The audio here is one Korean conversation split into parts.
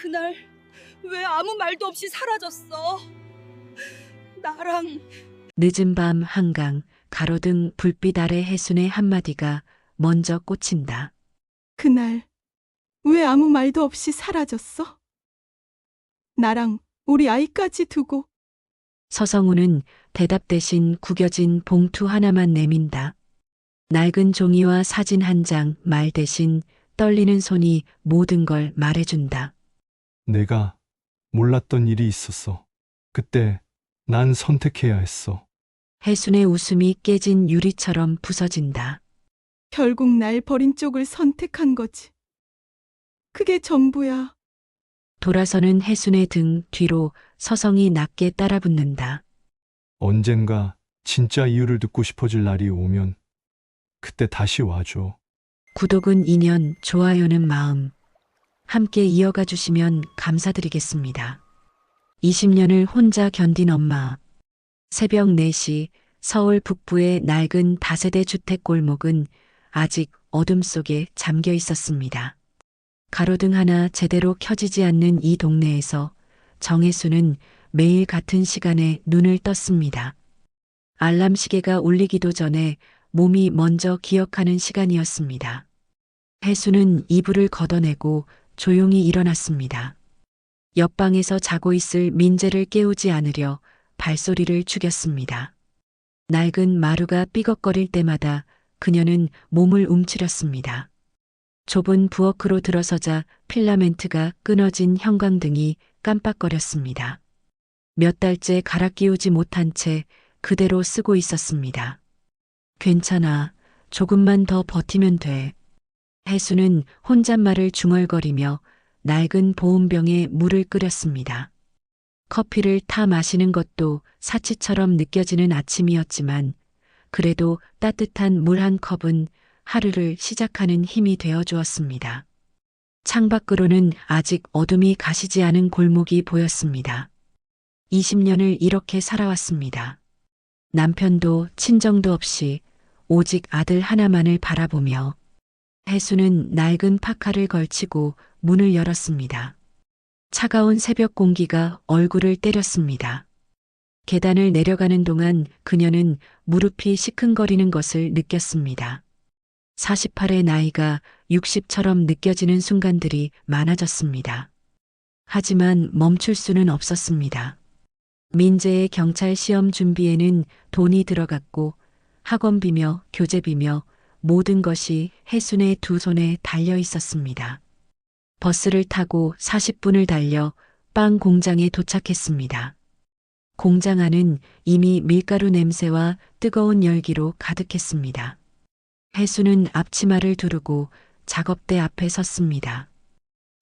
그날 왜 아무 말도 없이 사라졌어? 나랑 늦은 밤 한강, 가로등 불빛 아래 혜순의 한마디가 먼저 꽂힌다. 그날 왜 아무 말도 없이 사라졌어? 나랑 우리 아이까지 두고. 서성우는 대답 대신 구겨진 봉투 하나만 내민다. 낡은 종이와 사진 한 장, 말 대신 떨리는 손이 모든 걸 말해준다. 내가 몰랐던 일이 있었어. 그때 난 선택해야 했어. 혜순의 웃음이 깨진 유리처럼 부서진다. 결국 날 버린 쪽을 선택한 거지. 그게 전부야. 돌아서는 혜순의 등 뒤로 서성이 낮게 따라붙는다. 언젠가 진짜 이유를 듣고 싶어질 날이 오면 그때 다시 와줘. 구독은 인연, 좋아요는 마음. 함께 이어가 주시면 감사드리겠습니다. 20년을 혼자 견딘 엄마. 새벽 4시 서울 북부의 낡은 다세대 주택 골목은 아직 어둠 속에 잠겨 있었습니다. 가로등 하나 제대로 켜지지 않는 이 동네에서 정혜수는 매일 같은 시간에 눈을 떴습니다. 알람 시계가 울리기도 전에 몸이 먼저 기억하는 시간이었습니다. 혜수는 이불을 걷어내고 조용히 일어났습니다. 옆방에서 자고 있을 민재를 깨우지 않으려 발소리를 죽였습니다. 낡은 마루가 삐걱거릴 때마다 그녀는 몸을 움츠렸습니다. 좁은 부엌으로 들어서자 필라멘트가 끊어진 형광등이 깜빡거렸습니다. 몇 달째 갈아 끼우지 못한 채 그대로 쓰고 있었습니다. 괜찮아. 조금만 더 버티면 돼. 혜수는 혼잣말을 중얼거리며 낡은 보온병에 물을 끓였습니다. 커피를 타 마시는 것도 사치처럼 느껴지는 아침이었지만 그래도 따뜻한 물 한 컵은 하루를 시작하는 힘이 되어 주었습니다. 창밖으로는 아직 어둠이 가시지 않은 골목이 보였습니다. 20년을 이렇게 살아왔습니다. 남편도 친정도 없이 오직 아들 하나만을 바라보며 혜수는 낡은 파카를 걸치고 문을 열었습니다. 차가운 새벽 공기가 얼굴을 때렸습니다. 계단을 내려가는 동안 그녀는 무릎이 시큰거리는 것을 느꼈습니다. 48의 나이가 60처럼 느껴지는 순간들이 많아졌습니다. 하지만 멈출 수는 없었습니다. 민재의 경찰 시험 준비에는 돈이 들어갔고 학원비며 교재비며 모든 것이 혜순의 두 손에 달려 있었습니다. 버스를 타고 40분을 달려 빵 공장에 도착했습니다. 공장 안은 이미 밀가루 냄새와 뜨거운 열기로 가득했습니다. 혜수는 앞치마를 두르고 작업대 앞에 섰습니다.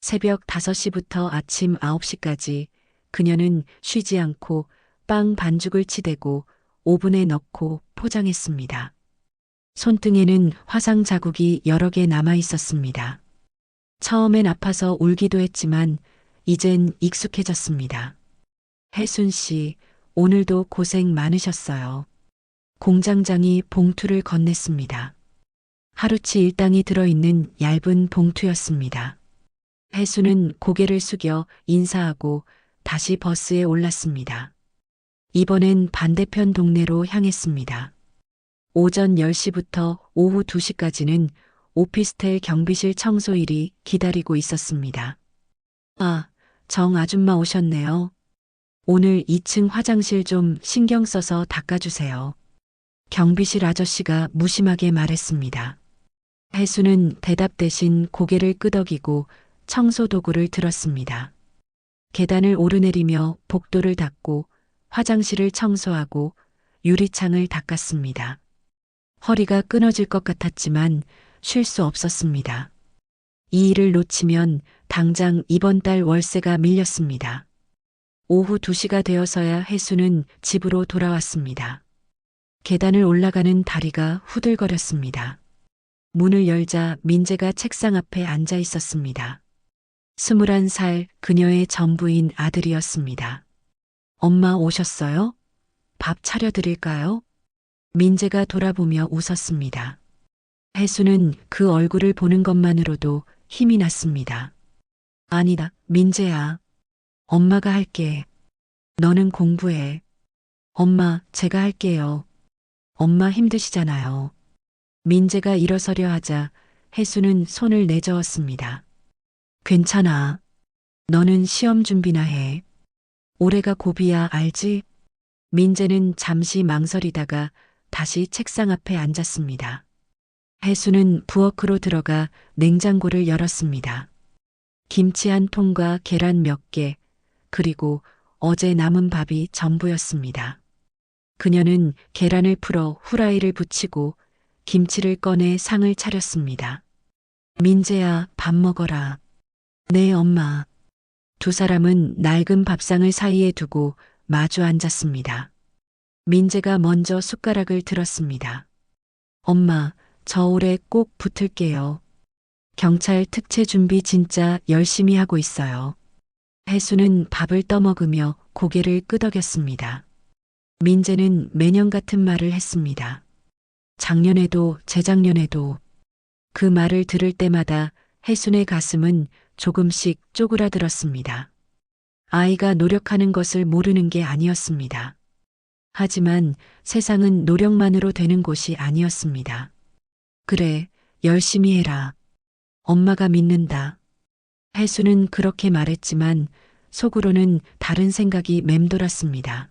새벽 5시부터 아침 9시까지 그녀는 쉬지 않고 빵 반죽을 치대고 오븐에 넣고 포장했습니다. 손등에는 화상 자국이 여러 개 남아 있었습니다. 처음엔 아파서 울기도 했지만 이젠 익숙해졌습니다. 혜순 씨, 오늘도 고생 많으셨어요. 공장장이 봉투를 건넸습니다. 하루치 일당이 들어있는 얇은 봉투였습니다. 혜수는 고개를 숙여 인사하고 다시 버스에 올랐습니다. 이번엔 반대편 동네로 향했습니다. 오전 10시부터 오후 2시까지는 오피스텔 경비실 청소일이 기다리고 있었습니다. 아, 정 아줌마 오셨네요. 오늘 2층 화장실 좀 신경 써서 닦아주세요. 경비실 아저씨가 무심하게 말했습니다. 혜수는 대답 대신 고개를 끄덕이고 청소 도구를 들었습니다. 계단을 오르내리며 복도를 닦고 화장실을 청소하고 유리창을 닦았습니다. 허리가 끊어질 것 같았지만 쉴 수 없었습니다. 이 일을 놓치면 당장 이번 달 월세가 밀렸습니다. 오후 2시가 되어서야 혜수는 집으로 돌아왔습니다. 계단을 올라가는 다리가 후들거렸습니다. 문을 열자 민재가 책상 앞에 앉아 있었습니다. 21살 그녀의 전부인 아들이었습니다. 엄마 오셨어요? 밥 차려드릴까요? 민재가 돌아보며 웃었습니다. 혜수는 그 얼굴을 보는 것만으로도 힘이 났습니다. 아니다, 민재야. 엄마가 할게. 너는 공부해. 엄마, 제가 할게요. 엄마 힘드시잖아요. 민재가 일어서려 하자 혜수는 손을 내저었습니다. 괜찮아. 너는 시험 준비나 해. 올해가 고비야, 알지? 민재는 잠시 망설이다가 다시 책상 앞에 앉았습니다. 혜수는 부엌으로 들어가 냉장고를 열었습니다. 김치 한 통과 계란 몇 개, 그리고 어제 남은 밥이 전부였습니다. 그녀는 계란을 풀어 후라이를 붙이고 김치를 꺼내 상을 차렸습니다. 민재야, 밥 먹어라. 네, 엄마. 두 사람은 낡은 밥상을 사이에 두고 마주 앉았습니다. 민재가 먼저 숟가락을 들었습니다. 엄마, 저 올해 꼭 붙을게요. 경찰 특채 준비 진짜 열심히 하고 있어요. 혜수는 밥을 떠먹으며 고개를 끄덕였습니다. 민재는 매년 같은 말을 했습니다. 작년에도 재작년에도 그 말을 들을 때마다 혜순의 가슴은 조금씩 쪼그라들었습니다. 아이가 노력하는 것을 모르는 게 아니었습니다. 하지만 세상은 노력만으로 되는 곳이 아니었습니다. 그래, 열심히 해라. 엄마가 믿는다. 혜수는 그렇게 말했지만 속으로는 다른 생각이 맴돌았습니다.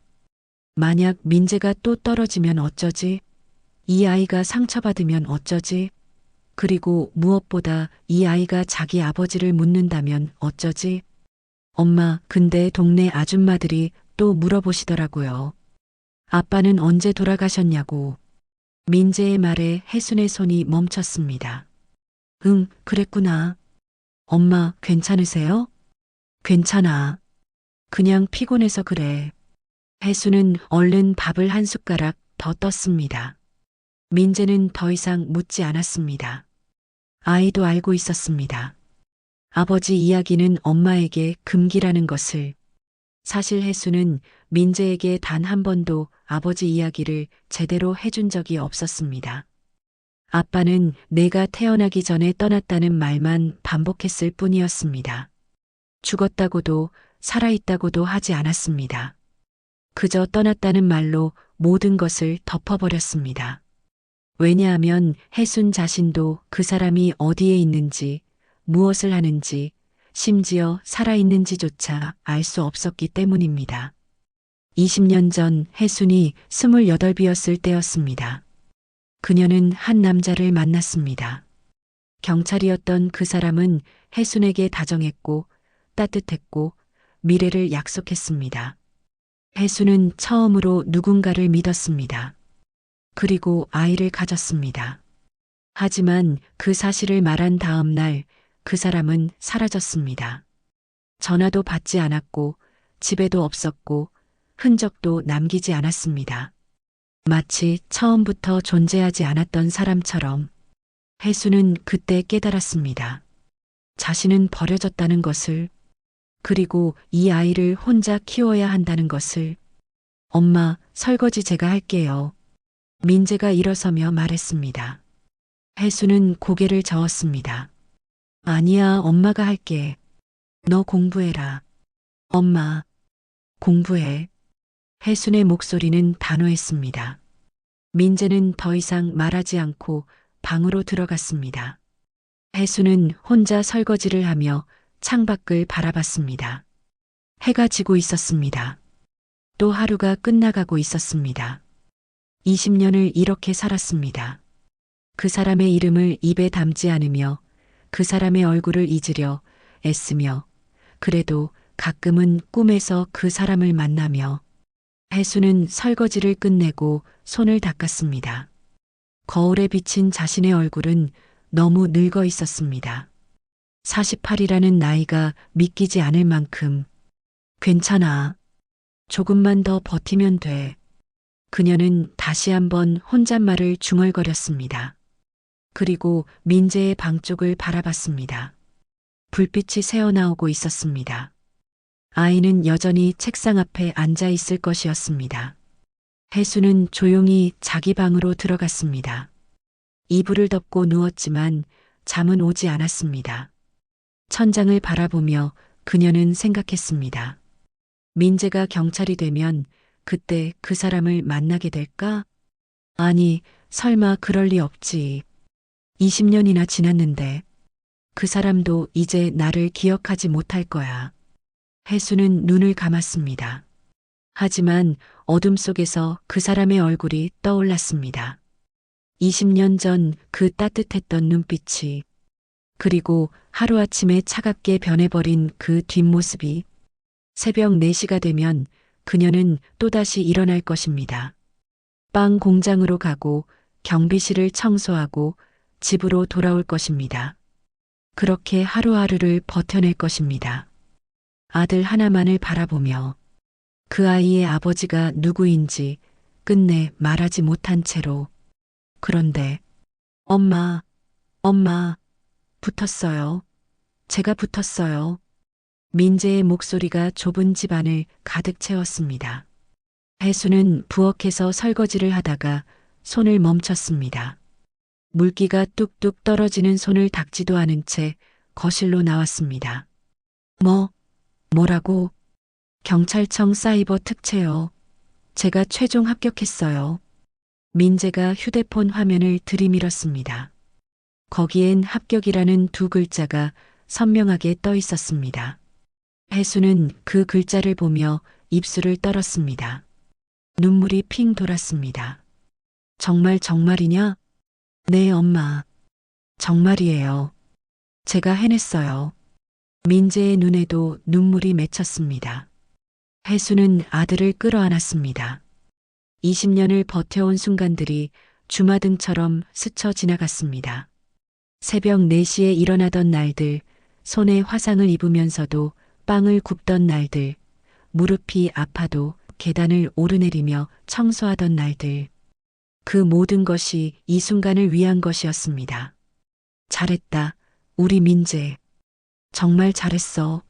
만약 민재가 또 떨어지면 어쩌지? 이 아이가 상처받으면 어쩌지? 그리고 무엇보다 이 아이가 자기 아버지를 묻는다면 어쩌지? 엄마, 근데 동네 아줌마들이 또 물어보시더라고요. 아빠는 언제 돌아가셨냐고. 민재의 말에 혜순의 손이 멈췄습니다. 응, 그랬구나. 엄마, 괜찮으세요? 괜찮아. 그냥 피곤해서 그래. 혜수는 얼른 밥을 한 숟가락 더 떴습니다. 민재는 더 이상 묻지 않았습니다. 아이도 알고 있었습니다. 아버지 이야기는 엄마에게 금기라는 것을. 사실 혜수는 민재에게 단 한 번도 아버지 이야기를 제대로 해준 적이 없었습니다. 아빠는 내가 태어나기 전에 떠났다는 말만 반복했을 뿐이었습니다. 죽었다고도 살아있다고도 하지 않았습니다. 그저 떠났다는 말로 모든 것을 덮어버렸습니다. 왜냐하면 혜순 자신도 그 사람이 어디에 있는지, 무엇을 하는지, 심지어 살아있는지조차 알 수 없었기 때문입니다. 20년 전 혜순이 28이었을 때였습니다. 그녀는 한 남자를 만났습니다. 경찰이었던 그 사람은 혜순에게 다정했고 따뜻했고 미래를 약속했습니다. 혜순은 처음으로 누군가를 믿었습니다. 그리고 아이를 가졌습니다. 하지만 그 사실을 말한 다음 날 그 사람은 사라졌습니다. 전화도 받지 않았고 집에도 없었고 흔적도 남기지 않았습니다. 마치 처음부터 존재하지 않았던 사람처럼. 혜수는 그때 깨달았습니다. 자신은 버려졌다는 것을, 그리고 이 아이를 혼자 키워야 한다는 것을. 엄마, 설거지 제가 할게요. 민재가 일어서며 말했습니다. 혜수는 고개를 저었습니다. 아니야, 엄마가 할게. 너 공부해라. 엄마, 공부해. 혜순의 목소리는 단호했습니다. 민재는 더 이상 말하지 않고 방으로 들어갔습니다. 혜순은 혼자 설거지를 하며 창밖을 바라봤습니다. 해가 지고 있었습니다. 또 하루가 끝나가고 있었습니다. 20년을 이렇게 살았습니다. 그 사람의 이름을 입에 담지 않으며 그 사람의 얼굴을 잊으려 애쓰며 그래도 가끔은 꿈에서 그 사람을 만나며. 혜수는 설거지를 끝내고 손을 닦았습니다. 거울에 비친 자신의 얼굴은 너무 늙어 있었습니다. 48이라는 나이가 믿기지 않을 만큼. 괜찮아. 조금만 더 버티면 돼. 그녀는 다시 한번 혼잣말을 중얼거렸습니다. 그리고 민재의 방 쪽을 바라봤습니다. 불빛이 새어나오고 있었습니다. 아이는 여전히 책상 앞에 앉아 있을 것이었습니다. 혜수는 조용히 자기 방으로 들어갔습니다. 이불을 덮고 누웠지만 잠은 오지 않았습니다. 천장을 바라보며 그녀는 생각했습니다. 민재가 경찰이 되면 그때 그 사람을 만나게 될까? 아니, 설마 그럴 리 없지. 20년이나 지났는데 그 사람도 이제 나를 기억하지 못할 거야. 혜수는 눈을 감았습니다. 하지만 어둠 속에서 그 사람의 얼굴이 떠올랐습니다. 20년 전 그 따뜻했던 눈빛이, 그리고 하루아침에 차갑게 변해버린 그 뒷모습이. 새벽 4시가 되면 그녀는 또다시 일어날 것입니다. 빵 공장으로 가고 경비실을 청소하고 집으로 돌아올 것입니다. 그렇게 하루하루를 버텨낼 것입니다. 아들 하나만을 바라보며 그 아이의 아버지가 누구인지 끝내 말하지 못한 채로. 그런데 엄마, 붙었어요. 제가 붙었어요. 민재의 목소리가 좁은 집안을 가득 채웠습니다. 혜수는 부엌에서 설거지를 하다가 손을 멈췄습니다. 물기가 뚝뚝 떨어지는 손을 닦지도 않은 채 거실로 나왔습니다. 뭐라고? 경찰청 사이버 특채요. 제가 최종 합격했어요. 민재가 휴대폰 화면을 들이밀었습니다. 거기엔 합격이라는 2글자가 선명하게 떠 있었습니다. 혜수는 그 글자를 보며 입술을 떨었습니다. 눈물이 핑 돌았습니다. 정말이냐? 네, 엄마. 정말이에요. 제가 해냈어요. 민재의 눈에도 눈물이 맺혔습니다. 혜수는 아들을 끌어안았습니다. 20년을 버텨온 순간들이 주마등처럼 스쳐 지나갔습니다. 새벽 4시에 일어나던 날들, 손에 화상을 입으면서도 빵을 굽던 날들, 무릎이 아파도 계단을 오르내리며 청소하던 날들. 그 모든 것이 이 순간을 위한 것이었습니다. 잘했다, 우리 민재. 정말 잘했어.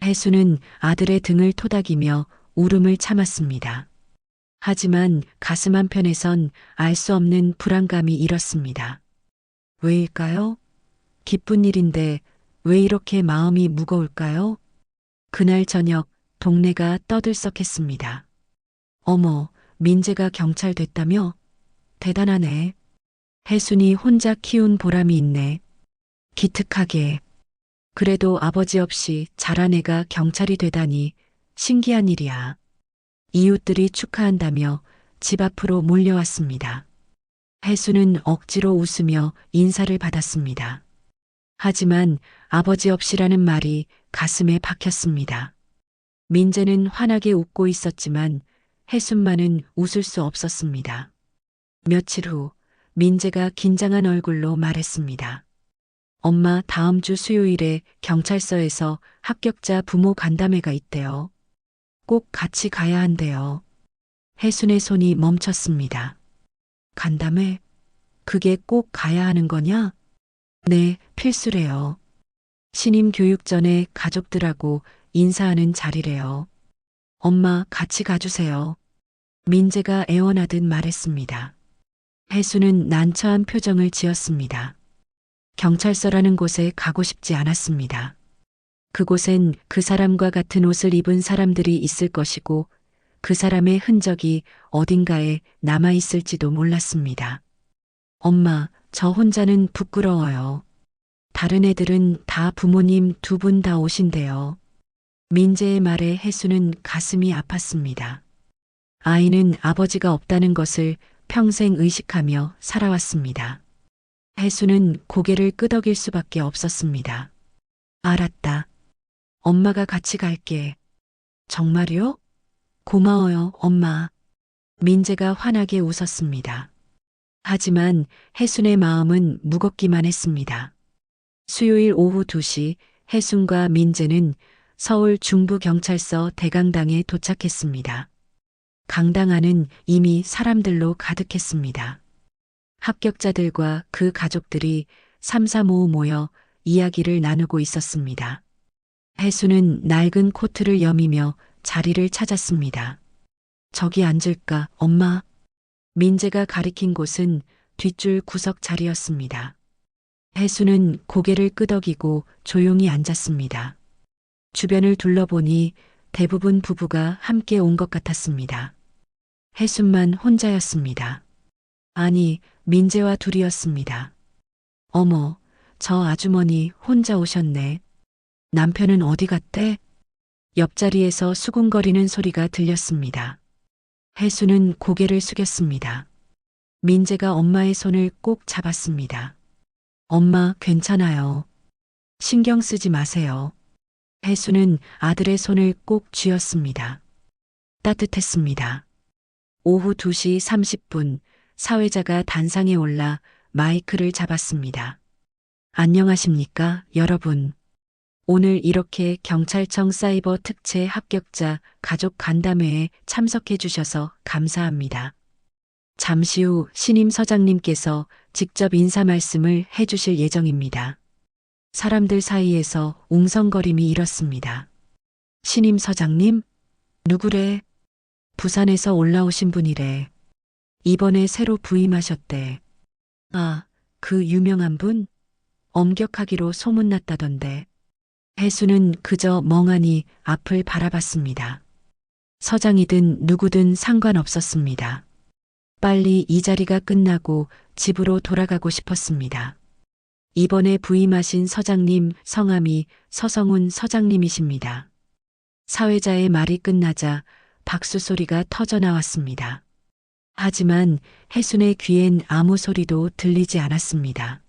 혜수는 아들의 등을 토닥이며 울음을 참았습니다. 하지만 가슴 한편에선 알 수 없는 불안감이 일었습니다. 왜일까요? 기쁜 일인데 왜 이렇게 마음이 무거울까요? 그날 저녁 동네가 떠들썩했습니다. 어머, 민재가 경찰 됐다며? 대단하네. 혜순이 혼자 키운 보람이 있네. 기특하게. 그래도 아버지 없이 자란 애가 경찰이 되다니 신기한 일이야. 이웃들이 축하한다며 집 앞으로 몰려왔습니다. 혜수는 억지로 웃으며 인사를 받았습니다. 하지만 아버지 없이라는 말이 가슴에 박혔습니다. 민재는 환하게 웃고 있었지만 혜순만은 웃을 수 없었습니다. 며칠 후 민재가 긴장한 얼굴로 말했습니다. 엄마, 다음 주 수요일에 경찰서에서 합격자 부모 간담회가 있대요. 꼭 같이 가야 한대요. 혜순의 손이 멈췄습니다. 간담회? 그게 꼭 가야 하는 거냐? 네, 필수래요. 신임 교육 전에 가족들하고 인사하는 자리래요. 엄마, 같이 가주세요. 민재가 애원하듯 말했습니다. 혜수는 난처한 표정을 지었습니다. 경찰서라는 곳에 가고 싶지 않았습니다. 그곳엔 그 사람과 같은 옷을 입은 사람들이 있을 것이고 그 사람의 흔적이 어딘가에 남아있을지도 몰랐습니다. 엄마, 저 혼자는 부끄러워요. 다른 애들은 다 부모님 2분 다 오신대요. 민재의 말에 혜수는 가슴이 아팠습니다. 아이는 아버지가 없다는 것을 평생 의식하며 살아왔습니다. 혜수는 고개를 끄덕일 수밖에 없었습니다. 알았다. 엄마가 같이 갈게. 정말요? 고마워요, 엄마. 민재가 환하게 웃었습니다. 하지만 혜순의 마음은 무겁기만 했습니다. 수요일 오후 2시 혜순과 민재는 서울 중부경찰서 대강당에 도착했습니다. 강당 안은 이미 사람들로 가득했습니다. 합격자들과 그 가족들이 삼삼오오 모여 이야기를 나누고 있었습니다. 혜수는 낡은 코트를 여미며 자리를 찾았습니다. 저기 앉을까, 엄마? 민재가 가리킨 곳은 뒷줄 구석 자리였습니다. 혜수는 고개를 끄덕이고 조용히 앉았습니다. 주변을 둘러보니 대부분 부부가 함께 온 것 같았습니다. 혜수만 혼자였습니다. 아니, 민재와 둘이었습니다. 어머, 저 아주머니 혼자 오셨네. 남편은 어디 갔대? 옆자리에서 수군거리는 소리가 들렸습니다. 혜수는 고개를 숙였습니다. 민재가 엄마의 손을 꼭 잡았습니다. 엄마, 괜찮아요. 신경 쓰지 마세요. 혜수는 아들의 손을 꼭 쥐었습니다. 따뜻했습니다. 오후 2시 30분, 사회자가 단상에 올라 마이크를 잡았습니다. 안녕하십니까, 여러분. 오늘 이렇게 경찰청 사이버 특채 합격자 가족 간담회에 참석해 주셔서 감사합니다. 잠시 후 신임 서장님께서 직접 인사 말씀을 해 주실 예정입니다. 사람들 사이에서 웅성거림이 일었습니다. 신임 서장님? 누구래? 부산에서 올라오신 분이래. 이번에 새로 부임하셨대. 아, 그 유명한 분? 엄격하기로 소문났다던데. 혜수는 그저 멍하니 앞을 바라봤습니다. 서장이든 누구든 상관없었습니다. 빨리 이 자리가 끝나고 집으로 돌아가고 싶었습니다. 이번에 부임하신 서장님 성함이 서성훈 서장님이십니다. 사회자의 말이 끝나자 박수 소리가 터져 나왔습니다. 하지만 혜순의 귀엔 아무 소리도 들리지 않았습니다.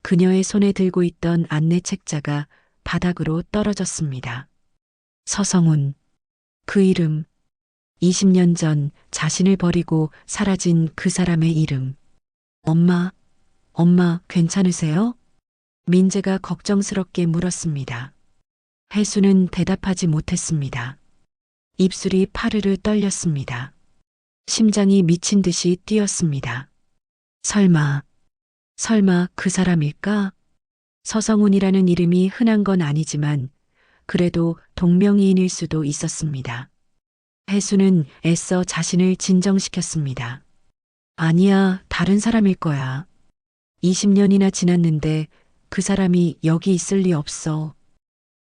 그녀의 손에 들고 있던 안내 책자가 바닥으로 떨어졌습니다. 서성훈. 그 이름. 20년 전 자신을 버리고 사라진 그 사람의 이름. 엄마, 괜찮으세요? 민재가 걱정스럽게 물었습니다. 혜수는 대답하지 못했습니다. 입술이 파르르 떨렸습니다. 심장이 미친 듯이 뛰었습니다. 설마 그 사람일까? 서성훈이라는 이름이 흔한 건 아니지만 그래도 동명이인일 수도 있었습니다. 혜수는 애써 자신을 진정시켰습니다. 아니야, 다른 사람일 거야. 20년이나 지났는데 그 사람이 여기 있을 리 없어.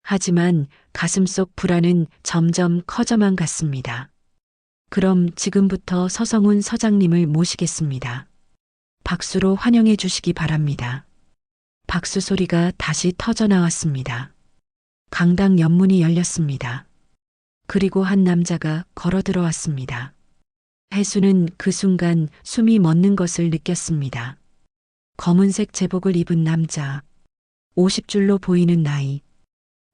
하지만 가슴속 불안은 점점 커져만 갔습니다. 그럼 지금부터 서성훈 서장님을 모시겠습니다. 박수로 환영해 주시기 바랍니다. 박수 소리가 다시 터져 나왔습니다. 강당 옆문이 열렸습니다. 그리고 한 남자가 걸어 들어왔습니다. 혜수는 그 순간 숨이 멎는 것을 느꼈습니다. 검은색 제복을 입은 남자, 50줄로 보이는 나이,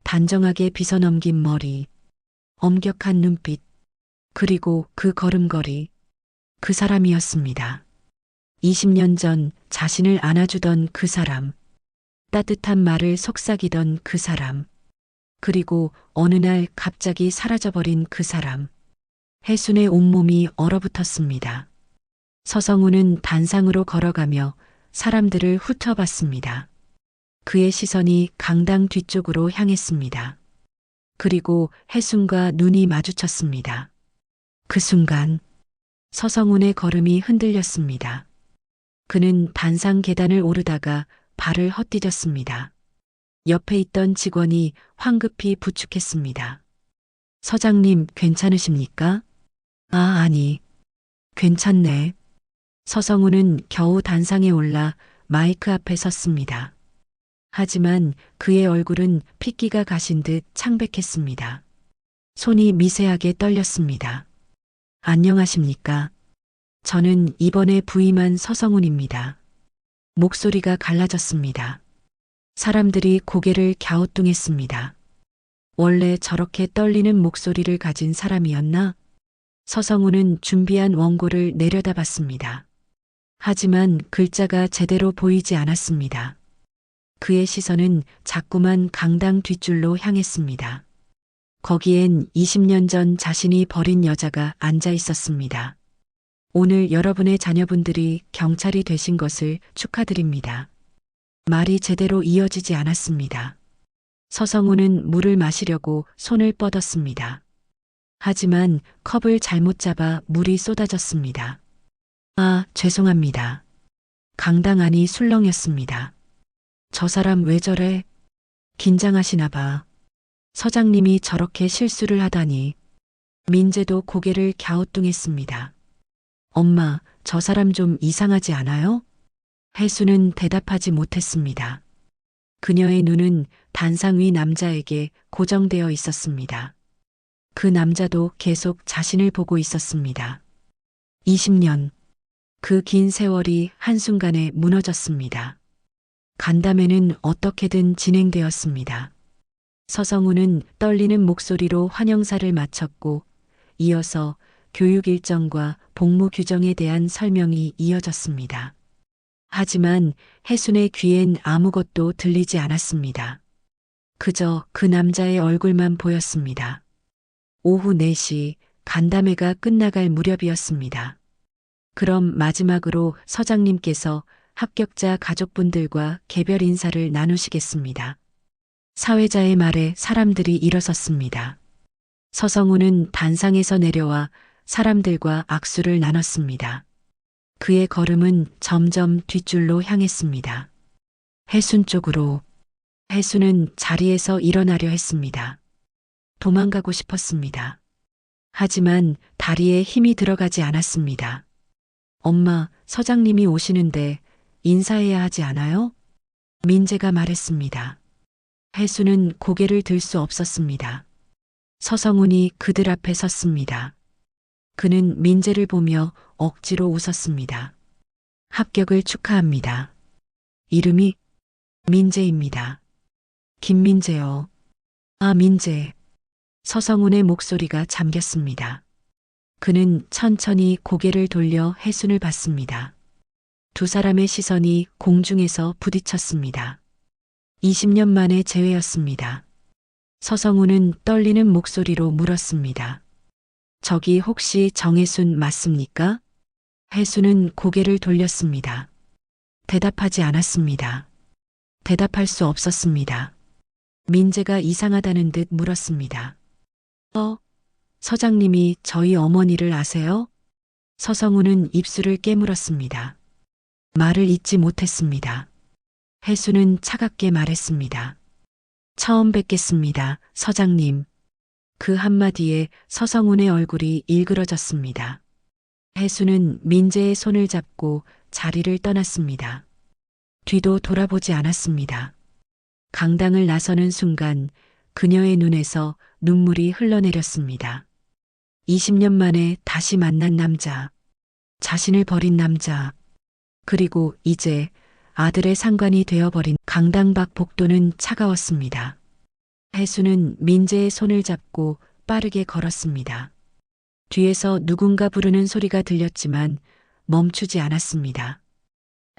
단정하게 빗어넘긴 머리, 엄격한 눈빛, 그리고 그 걸음걸이, 그 사람이었습니다. 20년 전 자신을 안아주던 그 사람, 따뜻한 말을 속삭이던 그 사람, 그리고 어느 날 갑자기 사라져버린 그 사람. 혜순의 온몸이 얼어붙었습니다. 서성훈은 단상으로 걸어가며 사람들을 훑어봤습니다. 그의 시선이 강당 뒤쪽으로 향했습니다. 그리고 혜순과 눈이 마주쳤습니다. 그 순간 서성훈의 걸음이 흔들렸습니다. 그는 단상 계단을 오르다가 발을 헛디뎠습니다. 옆에 있던 직원이 황급히 부축했습니다. 서장님, 괜찮으십니까? 아니. 괜찮네. 서성훈은 겨우 단상에 올라 마이크 앞에 섰습니다. 하지만 그의 얼굴은 핏기가 가신 듯 창백했습니다. 손이 미세하게 떨렸습니다. 안녕하십니까? 저는 이번에 부임한 서성훈입니다. 목소리가 갈라졌습니다. 사람들이 고개를 갸우뚱했습니다. 원래 저렇게 떨리는 목소리를 가진 사람이었나? 서성훈은 준비한 원고를 내려다봤습니다. 하지만 글자가 제대로 보이지 않았습니다. 그의 시선은 자꾸만 강당 뒷줄로 향했습니다. 거기엔 20년 전 자신이 버린 여자가 앉아 있었습니다. 오늘 여러분의 자녀분들이 경찰이 되신 것을 축하드립니다. 말이 제대로 이어지지 않았습니다. 서성훈은 물을 마시려고 손을 뻗었습니다. 하지만 컵을 잘못 잡아 물이 쏟아졌습니다. 아, 죄송합니다. 강당 안이 술렁였습니다. 저 사람 왜 저래? 긴장하시나 봐. 서장님이 저렇게 실수를 하다니. 민재도 고개를 갸우뚱했습니다. 엄마, 저 사람 좀 이상하지 않아요? 혜수는 대답하지 못했습니다. 그녀의 눈은 단상 위 남자에게 고정되어 있었습니다. 그 남자도 계속 자신을 보고 있었습니다. 20년. 그 긴 세월이 한순간에 무너졌습니다. 간담회는 어떻게든 진행되었습니다. 서성우는 떨리는 목소리로 환영사를 마쳤고 이어서 교육 일정과 복무 규정에 대한 설명이 이어졌습니다. 하지만 혜순의 귀엔 아무것도 들리지 않았습니다. 그저 그 남자의 얼굴만 보였습니다. 오후 4시 간담회가 끝나갈 무렵이었습니다. 그럼 마지막으로 서장님께서 합격자 가족분들과 개별 인사를 나누시겠습니다. 사회자의 말에 사람들이 일어섰습니다. 서성우는 단상에서 내려와 사람들과 악수를 나눴습니다. 그의 걸음은 점점 뒷줄로 향했습니다. 혜순 쪽으로. 혜순은 자리에서 일어나려 했습니다. 도망가고 싶었습니다. 하지만 다리에 힘이 들어가지 않았습니다. 엄마, 서장님이 오시는데 인사해야 하지 않아요? 민재가 말했습니다. 혜수는 고개를 들 수 없었습니다. 서성훈이 그들 앞에 섰습니다. 그는 민재를 보며 억지로 웃었습니다. 합격을 축하합니다. 이름이 민재입니다. 김민재요. 아, 민재. 서성훈의 목소리가 잠겼습니다. 그는 천천히 고개를 돌려 혜순을 봤습니다. 두 사람의 시선이 공중에서 부딪혔습니다. 20년 만의 재회였습니다. 서성우는 떨리는 목소리로 물었습니다. 저기 혹시 정혜순 맞습니까? 혜순은 고개를 돌렸습니다. 대답하지 않았습니다. 대답할 수 없었습니다. 민재가 이상하다는 듯 물었습니다. 서장님이 저희 어머니를 아세요? 서성우는 입술을 깨물었습니다. 말을 잇지 못했습니다. 혜수는 차갑게 말했습니다. 처음 뵙겠습니다, 서장님. 그 한마디에 서성훈의 얼굴이 일그러졌습니다. 혜수는 민재의 손을 잡고 자리를 떠났습니다. 뒤도 돌아보지 않았습니다. 강당을 나서는 순간 그녀의 눈에서 눈물이 흘러내렸습니다. 20년 만에 다시 만난 남자, 자신을 버린 남자, 그리고 이제 아들의 상관이 되어버린 강당 밖 복도는 차가웠습니다. 혜수는 민재의 손을 잡고 빠르게 걸었습니다. 뒤에서 누군가 부르는 소리가 들렸지만 멈추지 않았습니다.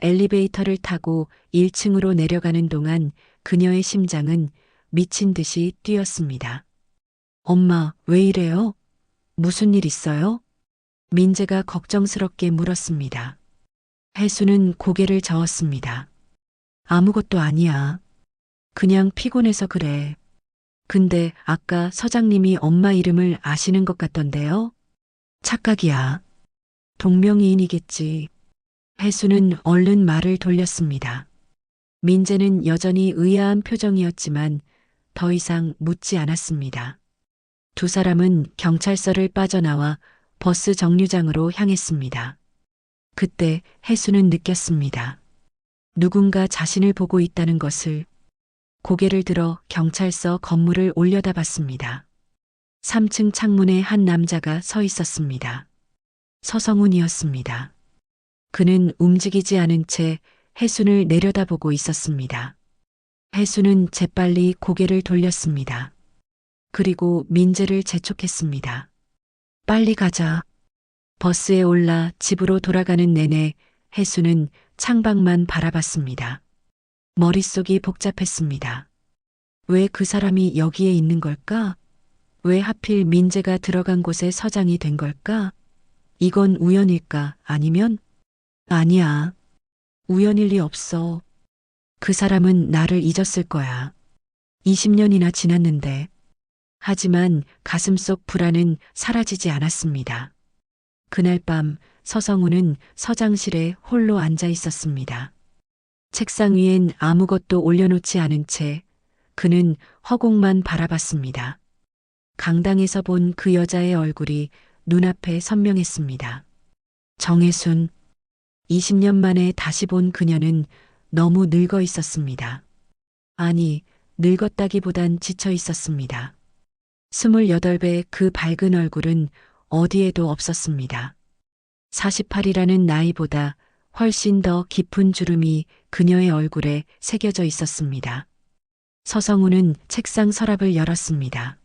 엘리베이터를 타고 1층으로 내려가는 동안 그녀의 심장은 미친 듯이 뛰었습니다. 엄마, 왜 이래요? 무슨 일 있어요? 민재가 걱정스럽게 물었습니다. 혜수는 고개를 저었습니다. 아무것도 아니야. 그냥 피곤해서 그래. 근데 아까 서장님이 엄마 이름을 아시는 것 같던데요? 착각이야. 동명이인이겠지. 혜수는 얼른 말을 돌렸습니다. 민재는 여전히 의아한 표정이었지만 더 이상 묻지 않았습니다. 두 사람은 경찰서를 빠져나와 버스 정류장으로 향했습니다. 그때 혜수는 느꼈습니다. 누군가 자신을 보고 있다는 것을. 고개를 들어 경찰서 건물을 올려다봤습니다. 3층 창문에 한 남자가 서 있었습니다. 서성훈이었습니다. 그는 움직이지 않은 채 혜순을 내려다보고 있었습니다. 혜순은 재빨리 고개를 돌렸습니다. 그리고 민재를 재촉했습니다. 빨리 가자. 버스에 올라 집으로 돌아가는 내내 혜수는 창밖만 바라봤습니다. 머릿속이 복잡했습니다. 왜 그 사람이 여기에 있는 걸까? 왜 하필 민재가 들어간 곳에 서장이 된 걸까? 이건 우연일까? 아니면? 아니야. 우연일 리 없어. 그 사람은 나를 잊었을 거야. 20년이나 지났는데. 하지만 가슴속 불안은 사라지지 않았습니다. 그날 밤 서성우는 서장실에 홀로 앉아 있었습니다. 책상 위엔 아무것도 올려놓지 않은 채 그는 허공만 바라봤습니다. 강당에서 본 그 여자의 얼굴이 눈앞에 선명했습니다. 정혜순. 20년 만에 다시 본 그녀는 너무 늙어 있었습니다. 아니, 늙었다기보단 지쳐 있었습니다. 28배 그 밝은 얼굴은 어디에도 없었습니다. 48이라는 나이보다 훨씬 더 깊은 주름이 그녀의 얼굴에 새겨져 있었습니다. 서성우는 책상 서랍을 열었습니다.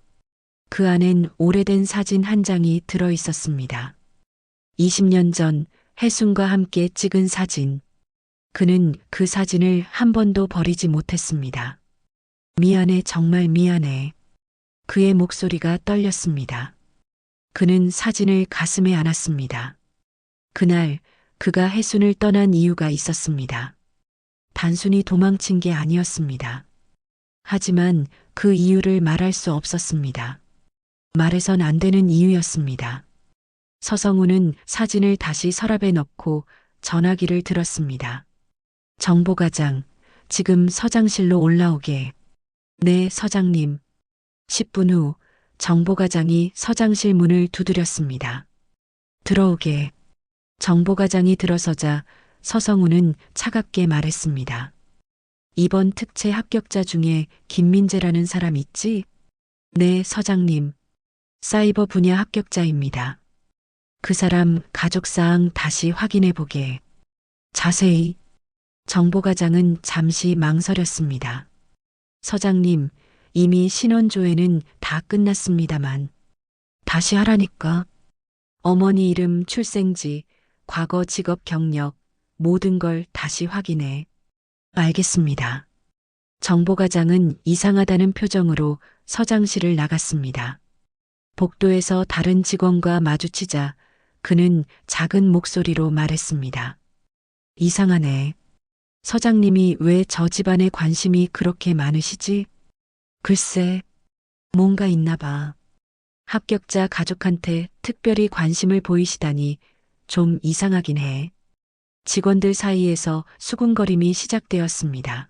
그 안엔 오래된 사진 한 장이 들어 있었습니다. 20년 전 혜순과 함께 찍은 사진. 그는 그 사진을 한 번도 버리지 못했습니다. 미안해, 정말 미안해. 그의 목소리가 떨렸습니다. 그는 사진을 가슴에 안았습니다. 그날 그가 혜순을 떠난 이유가 있었습니다. 단순히 도망친 게 아니었습니다. 하지만 그 이유를 말할 수 없었습니다. 말해선 안 되는 이유였습니다. 서성우는 사진을 다시 서랍에 넣고 전화기를 들었습니다. 정보과장, 지금 서장실로 올라오게. 네, 서장님. 10분 후 정보과장이 서장실 문을 두드렸습니다. 들어오게. 정보과장이 들어서자 서성우는 차갑게 말했습니다. 이번 특채 합격자 중에 김민재라는 사람 있지? 네, 서장님. 사이버 분야 합격자입니다. 그 사람 가족사항 다시 확인해 보게. 자세히. 정보과장은 잠시 망설였습니다. 서장님, 이미 신원조회는 다 끝났습니다만. 다시 하라니까. 어머니 이름, 출생지, 과거 직업 경력, 모든 걸 다시 확인해. 알겠습니다. 정보과장은 이상하다는 표정으로 서장실을 나갔습니다. 복도에서 다른 직원과 마주치자 그는 작은 목소리로 말했습니다. 이상하네. 서장님이 왜 저 집안에 관심이 그렇게 많으시지? 글쎄, 뭔가 있나 봐. 합격자 가족한테 특별히 관심을 보이시다니 좀 이상하긴 해. 직원들 사이에서 수군거림이 시작되었습니다.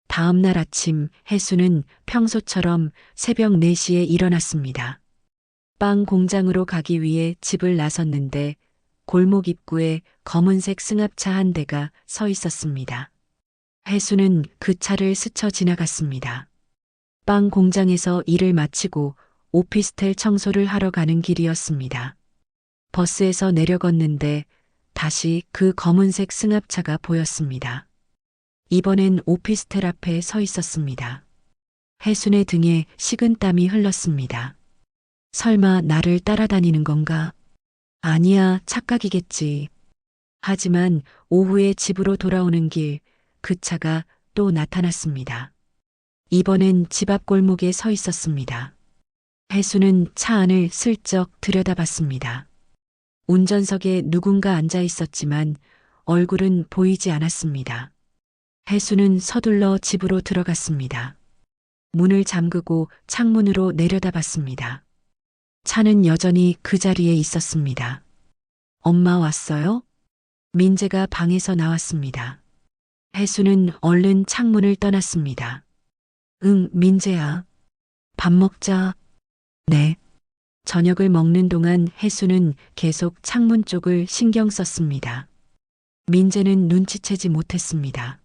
다음 날 아침 혜수는 평소처럼 새벽 4시에 일어났습니다. 빵 공장으로 가기 위해 집을 나섰는데 골목 입구에 검은색 승합차 한 대가 서 있었습니다. 혜수는 그 차를 스쳐 지나갔습니다. 빵 공장에서 일을 마치고 오피스텔 청소를 하러 가는 길이었습니다. 버스에서 내려갔는데 다시 그 검은색 승합차가 보였습니다. 이번엔 오피스텔 앞에 서 있었습니다. 혜순의 등에 식은땀이 흘렀습니다. 설마 나를 따라다니는 건가? 아니야, 착각이겠지. 하지만 오후에 집으로 돌아오는 길, 그 차가 또 나타났습니다. 이번엔 집 앞 골목에 서 있었습니다. 혜수는 차 안을 슬쩍 들여다봤습니다. 운전석에 누군가 앉아 있었지만 얼굴은 보이지 않았습니다. 혜수는 서둘러 집으로 들어갔습니다. 문을 잠그고 창문으로 내려다봤습니다. 차는 여전히 그 자리에 있었습니다. 엄마 왔어요? 민재가 방에서 나왔습니다. 혜수는 얼른 창문을 떠났습니다. 응, 민재야. 밥 먹자. 네. 저녁을 먹는 동안 혜수는 계속 창문 쪽을 신경 썼습니다. 민재는 눈치채지 못했습니다.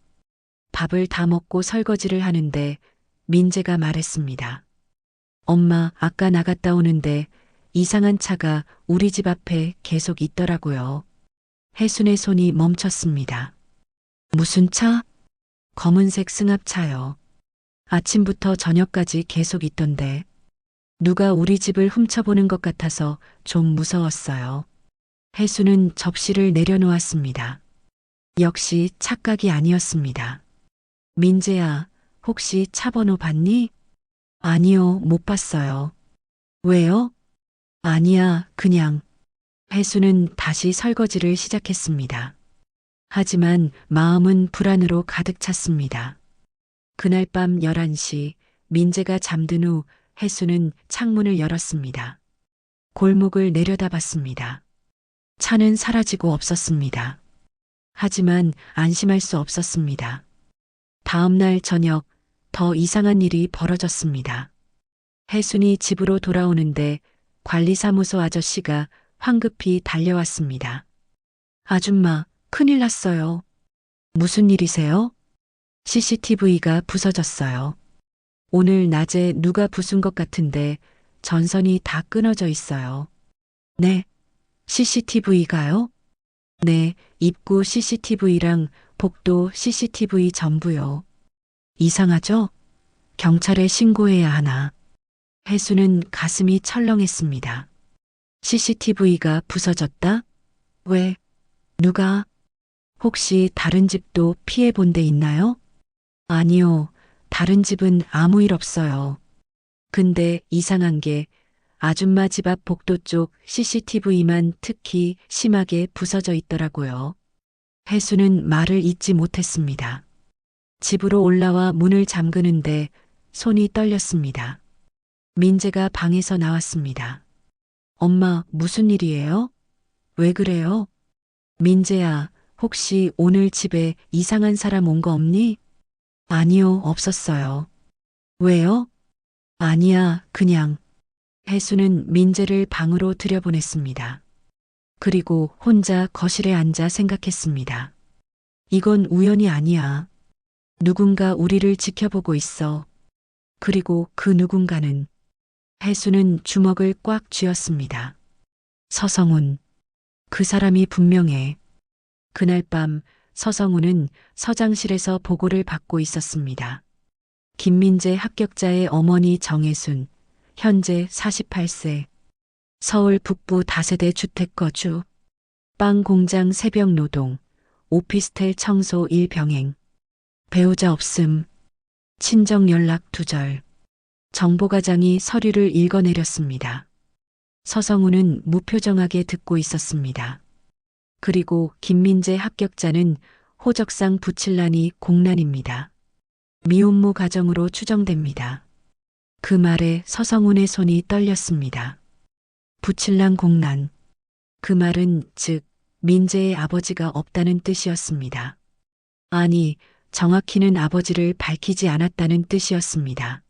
밥을 다 먹고 설거지를 하는데 민재가 말했습니다. 엄마, 아까 나갔다 오는데 이상한 차가 우리 집 앞에 계속 있더라고요. 혜순의 손이 멈췄습니다. 무슨 차? 검은색 승합차요. 아침부터 저녁까지 계속 있던데. 누가 우리 집을 훔쳐보는 것 같아서 좀 무서웠어요. 혜수는 접시를 내려놓았습니다. 역시 착각이 아니었습니다. 민재야, 혹시 차 번호 봤니? 아니요, 못 봤어요. 왜요? 아니야, 그냥. 혜수는 다시 설거지를 시작했습니다. 하지만 마음은 불안으로 가득 찼습니다. 그날 밤 11시 민재가 잠든 후 혜수는 창문을 열었습니다. 골목을 내려다봤습니다. 차는 사라지고 없었습니다. 하지만 안심할 수 없었습니다. 다음 날 저녁 더 이상한 일이 벌어졌습니다. 혜순이 집으로 돌아오는데 관리사무소 아저씨가 황급히 달려왔습니다. 아줌마, 큰일 났어요. 무슨 일이세요? CCTV가 부서졌어요. 오늘 낮에 누가 부순 것 같은데 전선이 다 끊어져 있어요. 네, CCTV가요? 네, 입구 CCTV랑 복도 CCTV 전부요. 이상하죠? 경찰에 신고해야 하나. 혜수는 가슴이 철렁했습니다. CCTV가 부서졌다? 왜? 누가? 혹시 다른 집도 피해 본 데 있나요? 아니요. 다른 집은 아무 일 없어요. 근데 이상한 게 아줌마 집 앞 복도 쪽 CCTV만 특히 심하게 부서져 있더라고요. 혜수는 말을 잇지 못했습니다. 집으로 올라와 문을 잠그는데 손이 떨렸습니다. 민재가 방에서 나왔습니다. 엄마, 무슨 일이에요? 왜 그래요? 민재야, 혹시 오늘 집에 이상한 사람 온 거 없니? 아니요, 없었어요. 왜요? 아니야, 그냥. 혜수는 민재를 방으로 들여보냈습니다. 그리고 혼자 거실에 앉아 생각했습니다. 이건 우연이 아니야. 누군가 우리를 지켜보고 있어. 그리고 그 누군가는 혜수는 주먹을 꽉 쥐었습니다. 서성훈. 그 사람이 분명해. 그날 밤 서성훈은 서장실에서 보고를 받고 있었습니다. 김민재 합격자의 어머니 정혜순, 현재 48세, 서울 북부 다세대 주택 거주, 빵 공장 새벽 노동, 오피스텔 청소 일 병행, 배우자 없음, 친정 연락 두절. 정보과장이 서류를 읽어내렸습니다. 서성훈은 무표정하게 듣고 있었습니다. 그리고 김민재 합격자는 호적상 붙일란이 공란입니다. 미혼모 가정으로 추정됩니다. 그 말에 서성훈의 손이 떨렸습니다. 붙일란 공란. 그 말은 즉 민재의 아버지가 없다는 뜻이었습니다. 아니, 정확히는 아버지를 밝히지 않았다는 뜻이었습니다.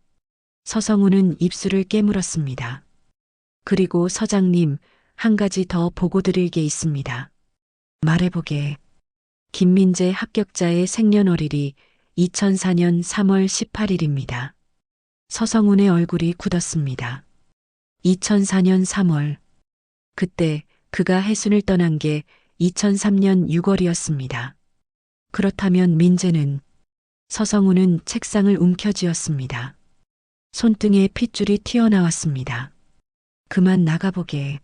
서성훈은 입술을 깨물었습니다. 그리고 서장님, 한 가지 더 보고 드릴 게 있습니다. 말해보게. 김민재 합격자의 생년월일이 2004년 3월 18일입니다. 서성훈의 얼굴이 굳었습니다. 2004년 3월. 그때 그가 혜순을 떠난 게 2003년 6월이었습니다. 그렇다면 민재는 서성훈은 책상을 움켜쥐었습니다. 손등에 핏줄이 튀어나왔습니다. 그만 나가보게.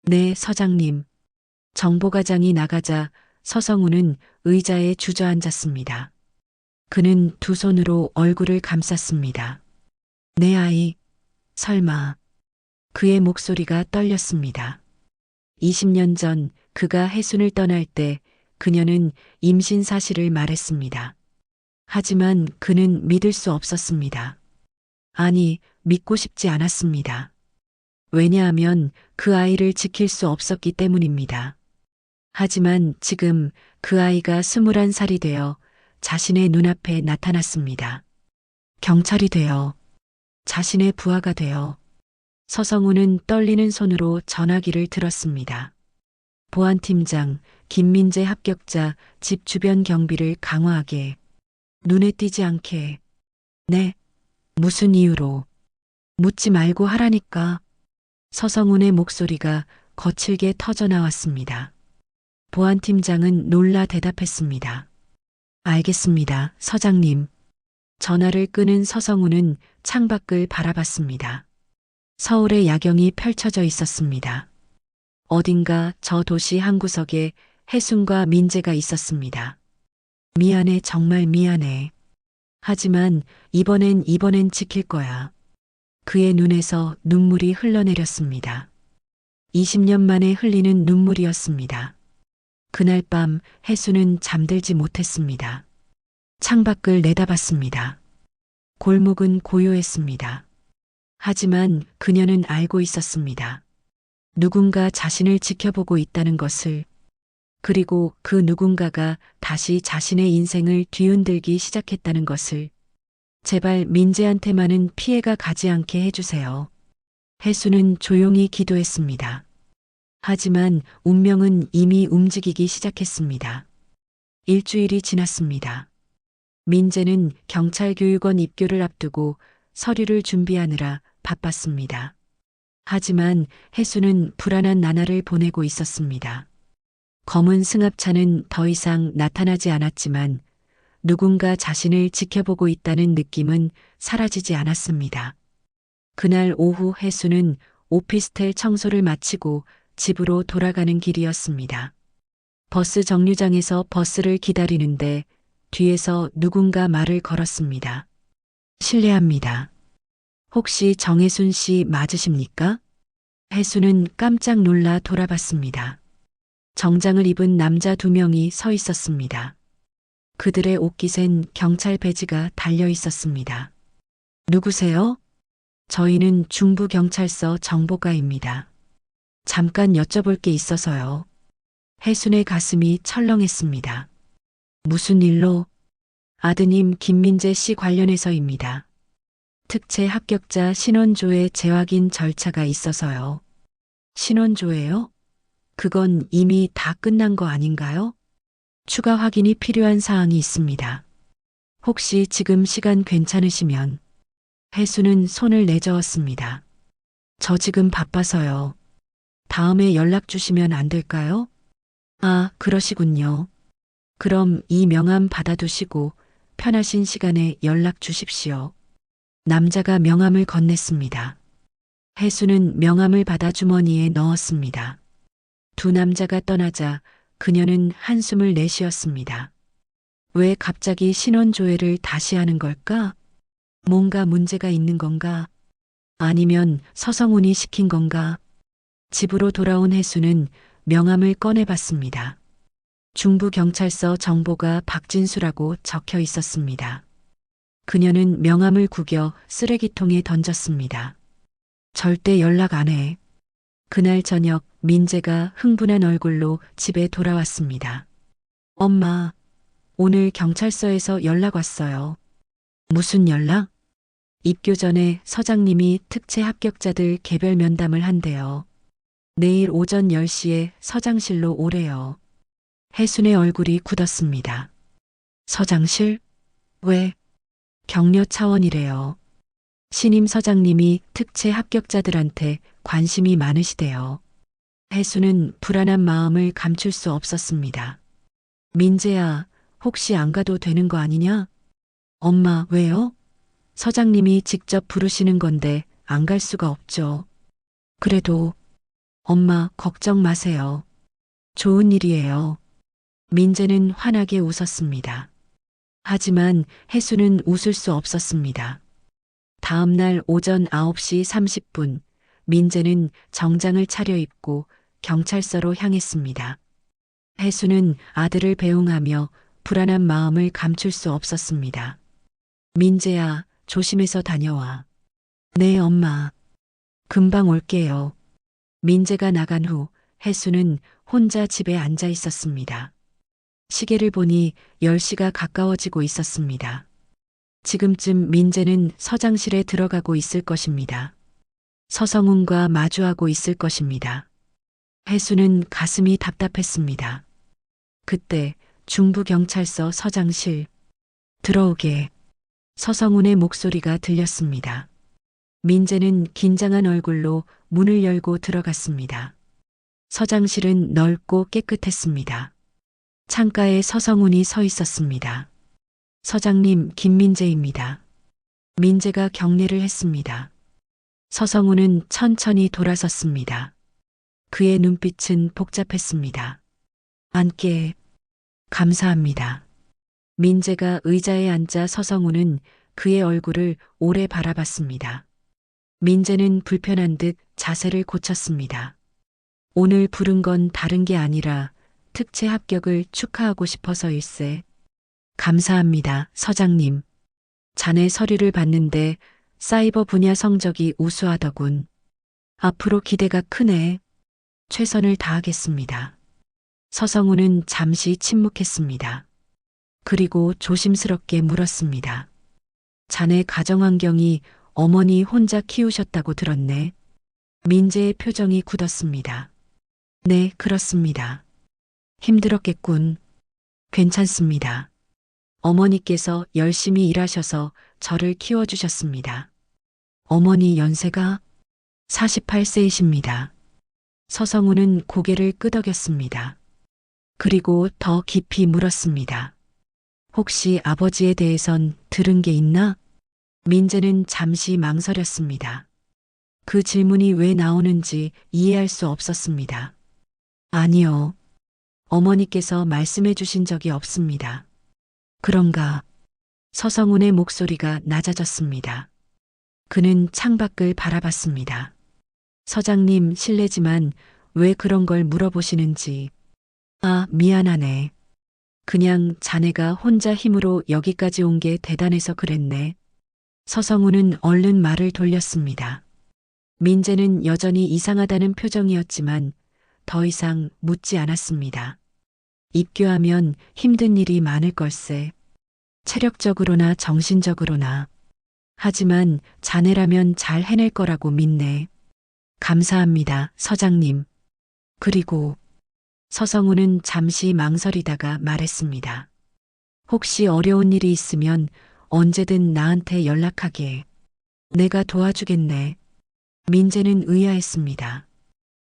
네, 서장님. 정보과장이 나가자 서성훈은 의자에 주저앉았습니다. 그는 두 손으로 얼굴을 감쌌습니다. 내 아이, 설마. 그의 목소리가 떨렸습니다. 20년 전 그가 혜순을 떠날 때 그녀는 임신 사실을 말했습니다. 하지만 그는 믿을 수 없었습니다. 아니, 믿고 싶지 않았습니다. 왜냐하면 그 아이를 지킬 수 없었기 때문입니다. 하지만 지금 그 아이가 21살이 되어 자신의 눈앞에 나타났습니다. 경찰이 되어, 자신의 부하가 되어, 서성훈은 떨리는 손으로 전화기를 들었습니다. 보안팀장, 김민재 합격자 집 주변 경비를 강화하게, 눈에 띄지 않게. 네, 무슨 이유로? 묻지 말고 하라니까. 서성훈의 목소리가 거칠게 터져 나왔습니다. 보안팀장은 놀라 대답했습니다. 알겠습니다, 서장님. 전화를 끊은 서성훈은 창밖을 바라봤습니다. 서울의 야경이 펼쳐져 있었습니다. 어딘가 저 도시 한 구석에 혜순과 민재가 있었습니다. 미안해, 정말 미안해. 하지만 이번엔 지킬 거야. 그의 눈에서 눈물이 흘러내렸습니다. 20년 만에 흘리는 눈물이었습니다. 그날 밤 혜수는 잠들지 못했습니다. 창밖을 내다봤습니다. 골목은 고요했습니다. 하지만 그녀는 알고 있었습니다. 누군가 자신을 지켜보고 있다는 것을. 그리고 그 누군가가 다시 자신의 인생을 뒤흔들기 시작했다는 것을. 제발 민재한테만은 피해가 가지 않게 해주세요. 혜수는 조용히 기도했습니다. 하지만 운명은 이미 움직이기 시작했습니다. 일주일이 지났습니다. 민재는 경찰교육원 입교를 앞두고 서류를 준비하느라 바빴습니다. 하지만 혜수는 불안한 나날을 보내고 있었습니다. 검은 승합차는 더 이상 나타나지 않았지만 누군가 자신을 지켜보고 있다는 느낌은 사라지지 않았습니다. 그날 오후 혜수는 오피스텔 청소를 마치고 집으로 돌아가는 길이었습니다. 버스 정류장에서 버스를 기다리는데 뒤에서 누군가 말을 걸었습니다. 실례합니다. 혹시 정혜순 씨 맞으십니까? 혜수는 깜짝 놀라 돌아봤습니다. 정장을 입은 남자 2명이 서 있었습니다. 그들의 옷깃엔 경찰 배지가 달려 있었습니다. 누구세요? 저희는 중부경찰서 정보과입니다. 잠깐 여쭤볼 게 있어서요. 혜순의 가슴이 철렁했습니다. 무슨 일로? 아드님 김민재 씨 관련해서입니다. 특채 합격자 신원조회 재확인 절차가 있어서요. 신원조회요? 그건 이미 다 끝난 거 아닌가요? 추가 확인이 필요한 사항이 있습니다. 혹시 지금 시간 괜찮으시면. 혜수는 손을 내저었습니다. 저 지금 바빠서요. 다음에 연락 주시면 안 될까요? 아, 그러시군요. 그럼 이 명함 받아두시고 편하신 시간에 연락 주십시오. 남자가 명함을 건넸습니다. 혜수는 명함을 받아 주머니에 넣었습니다. 두 남자가 떠나자 그녀는 한숨을 내쉬었습니다. 왜 갑자기 신원조회를 다시 하는 걸까? 뭔가 문제가 있는 건가? 아니면 서성훈이 시킨 건가? 집으로 돌아온 혜수는 명함을 꺼내봤습니다. 중부경찰서 정보가 박진수라고 적혀 있었습니다. 그녀는 명함을 구겨 쓰레기통에 던졌습니다. 절대 연락 안 해. 그날 저녁 민재가 흥분한 얼굴로 집에 돌아왔습니다. 엄마, 오늘 경찰서에서 연락 왔어요. 무슨 연락? 입교 전에 서장님이 특채 합격자들 개별 면담을 한대요. 내일 오전 10시에 서장실로 오래요. 혜순의 얼굴이 굳었습니다. 서장실? 왜? 격려 차원이래요. 신임 서장님이 특채 합격자들한테 관심이 많으시대요. 혜수는 불안한 마음을 감출 수 없었습니다. 민재야, 혹시 안 가도 되는 거 아니냐? 엄마, 왜요? 서장님이 직접 부르시는 건데 안 갈 수가 없죠. 그래도 엄마, 걱정 마세요. 좋은 일이에요. 민재는 환하게 웃었습니다. 하지만 혜수는 웃을 수 없었습니다. 다음 날 오전 9시 30분, 민재는 정장을 차려입고 경찰서로 향했습니다. 혜수는 아들을 배웅하며 불안한 마음을 감출 수 없었습니다. 민재야, 조심해서 다녀와. 네, 엄마. 금방 올게요. 민재가 나간 후 혜수는 혼자 집에 앉아 있었습니다. 시계를 보니 10시가 가까워지고 있었습니다. 지금쯤 민재는 서장실에 들어가고 있을 것입니다. 서성훈과 마주하고 있을 것입니다. 혜수는 가슴이 답답했습니다. 그때 중부경찰서 서장실. 들어오게. 서성훈의 목소리가 들렸습니다. 민재는 긴장한 얼굴로 문을 열고 들어갔습니다. 서장실은 넓고 깨끗했습니다. 창가에 서성훈이 서 있었습니다. 서장님, 김민재입니다. 민재가 경례를 했습니다. 서성훈은 천천히 돌아섰습니다. 그의 눈빛은 복잡했습니다. 앉게. 감사합니다. 민재가 의자에 앉자 서성훈은 그의 얼굴을 오래 바라봤습니다. 민재는 불편한 듯 자세를 고쳤습니다. 오늘 부른 건 다른 게 아니라 특채 합격을 축하하고 싶어서일세. 감사합니다, 서장님. 자네 서류를 봤는데 사이버 분야 성적이 우수하더군. 앞으로 기대가 크네. 최선을 다하겠습니다. 서성우는 잠시 침묵했습니다. 그리고 조심스럽게 물었습니다. 자네 가정환경이 어머니 혼자 키우셨다고 들었네. 민재의 표정이 굳었습니다. 네, 그렇습니다. 힘들었겠군. 괜찮습니다. 어머니께서 열심히 일하셔서 저를 키워주셨습니다. 어머니 연세가 48세이십니다. 서성우는 고개를 끄덕였습니다. 그리고 더 깊이 물었습니다. 혹시 아버지에 대해선 들은 게 있나? 민재는 잠시 망설였습니다. 그 질문이 왜 나오는지 이해할 수 없었습니다. 아니요. 어머니께서 말씀해 주신 적이 없습니다. 그런가? 서성운의 목소리가 낮아졌습니다. 그는 창밖을 바라봤습니다. 서장님, 실례지만 왜 그런 걸 물어보시는지. 아, 미안하네. 그냥 자네가 혼자 힘으로 여기까지 온 게 대단해서 그랬네. 서성우는 얼른 말을 돌렸습니다. 민재는 여전히 이상하다는 표정이었지만 더 이상 묻지 않았습니다. 입교하면 힘든 일이 많을 걸세. 체력적으로나 정신적으로나. 하지만 자네라면 잘 해낼 거라고 믿네. 감사합니다, 서장님. 그리고 서성우는 잠시 망설이다가 말했습니다. 혹시 어려운 일이 있으면 언제든 나한테 연락하게. 내가 도와주겠네. 민재는 의아했습니다.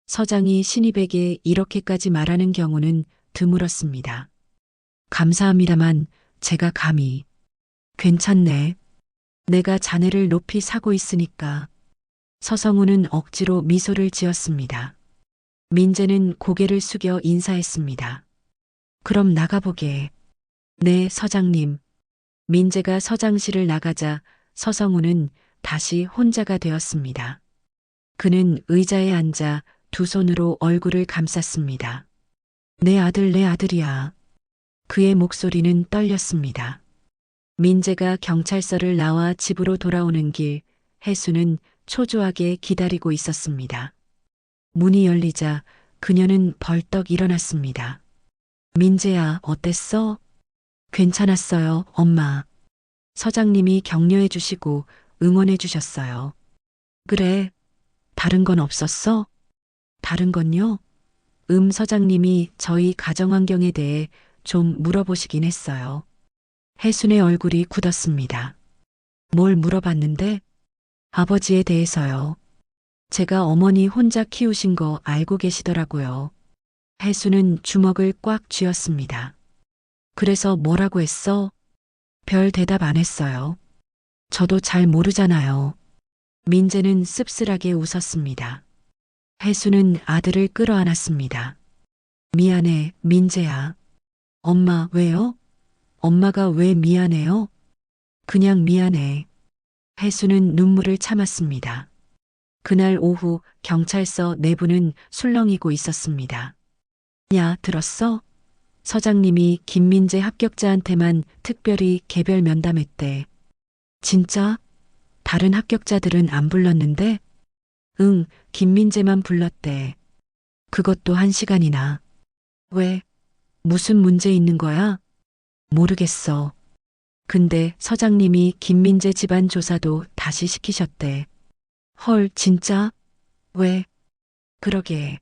서장이 신입에게 이렇게까지 말하는 경우는 드물었습니다. 감사합니다만 제가 감히. 괜찮네. 내가 자네를 높이 사고 있으니까. 서성우는 억지로 미소를 지었습니다. 민재는 고개를 숙여 인사했습니다. 그럼 나가보게. 네, 서장님. 민재가 서장실을 나가자 서성우는 다시 혼자가 되었습니다. 그는 의자에 앉아 두 손으로 얼굴을 감쌌습니다. 내 아들, 내 아들이야. 그의 목소리는 떨렸습니다. 민재가 경찰서를 나와 집으로 돌아오는 길, 혜수는 초조하게 기다리고 있었습니다. 문이 열리자 그녀는 벌떡 일어났습니다. 민재야, 어땠어? 괜찮았어요, 엄마. 서장님이 격려해 주시고 응원해 주셨어요. 그래, 다른 건 없었어? 다른 건요? 서장님이 저희 가정환경에 대해 좀 물어보시긴 했어요. 혜순의 얼굴이 굳었습니다. 뭘 물어봤는데? 아버지에 대해서요. 제가 어머니 혼자 키우신 거 알고 계시더라고요. 혜수는 주먹을 꽉 쥐었습니다. 그래서 뭐라고 했어? 별 대답 안 했어요. 저도 잘 모르잖아요. 민재는 씁쓸하게 웃었습니다. 혜수는 아들을 끌어안았습니다. 미안해, 민재야. 엄마, 왜요? 엄마가 왜 미안해요? 그냥 미안해. 혜수는 눈물을 참았습니다. 그날 오후 경찰서 내부는 술렁이고 있었습니다. 야, 들었어? 서장님이 김민재 합격자한테만 특별히 개별 면담했대. 진짜? 다른 합격자들은 안 불렀는데? 응, 김민재만 불렀대. 그것도 1시간이나. 왜? 무슨 문제 있는 거야? 모르겠어. 근데 서장님이 김민재 집안 조사도 다시 시키셨대. 헐, 진짜? 왜? 그러게.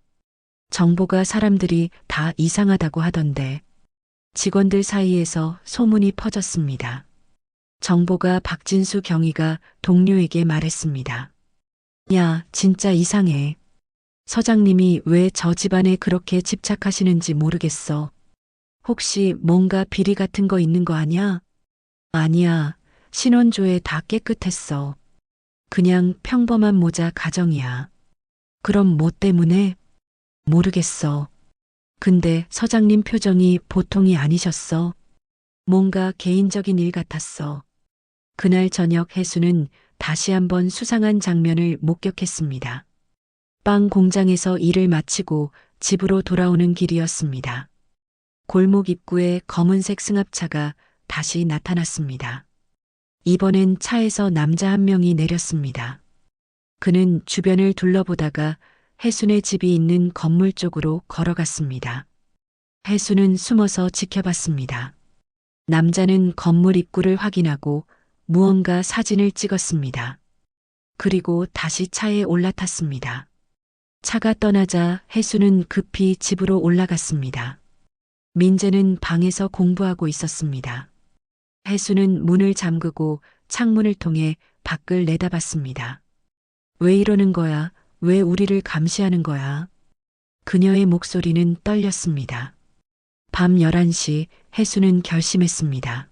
정보가 사람들이 다 이상하다고 하던데. 직원들 사이에서 소문이 퍼졌습니다. 정보가 박진수 경위가 동료에게 말했습니다. 야, 진짜 이상해. 서장님이 왜 저 집안에 그렇게 집착하시는지 모르겠어. 혹시 뭔가 비리 같은 거 있는 거 아니야? 아니야. 신원조회 다 깨끗했어. 그냥 평범한 모자 가정이야. 그럼 뭐 때문에? 모르겠어. 근데 서장님 표정이 보통이 아니셨어. 뭔가 개인적인 일 같았어. 그날 저녁 혜수는 다시 한번 수상한 장면을 목격했습니다. 빵 공장에서 일을 마치고 집으로 돌아오는 길이었습니다. 골목 입구에 검은색 승합차가 다시 나타났습니다. 이번엔 차에서 남자 한 명이 내렸습니다. 그는 주변을 둘러보다가 혜순의 집이 있는 건물 쪽으로 걸어갔습니다. 혜수는 숨어서 지켜봤습니다. 남자는 건물 입구를 확인하고 무언가 사진을 찍었습니다. 그리고 다시 차에 올라탔습니다. 차가 떠나자 혜수는 급히 집으로 올라갔습니다. 민재는 방에서 공부하고 있었습니다. 혜수는 문을 잠그고 창문을 통해 밖을 내다봤습니다. 왜 이러는 거야? 왜 우리를 감시하는 거야? 그녀의 목소리는 떨렸습니다. 밤 11시 혜수는 결심했습니다.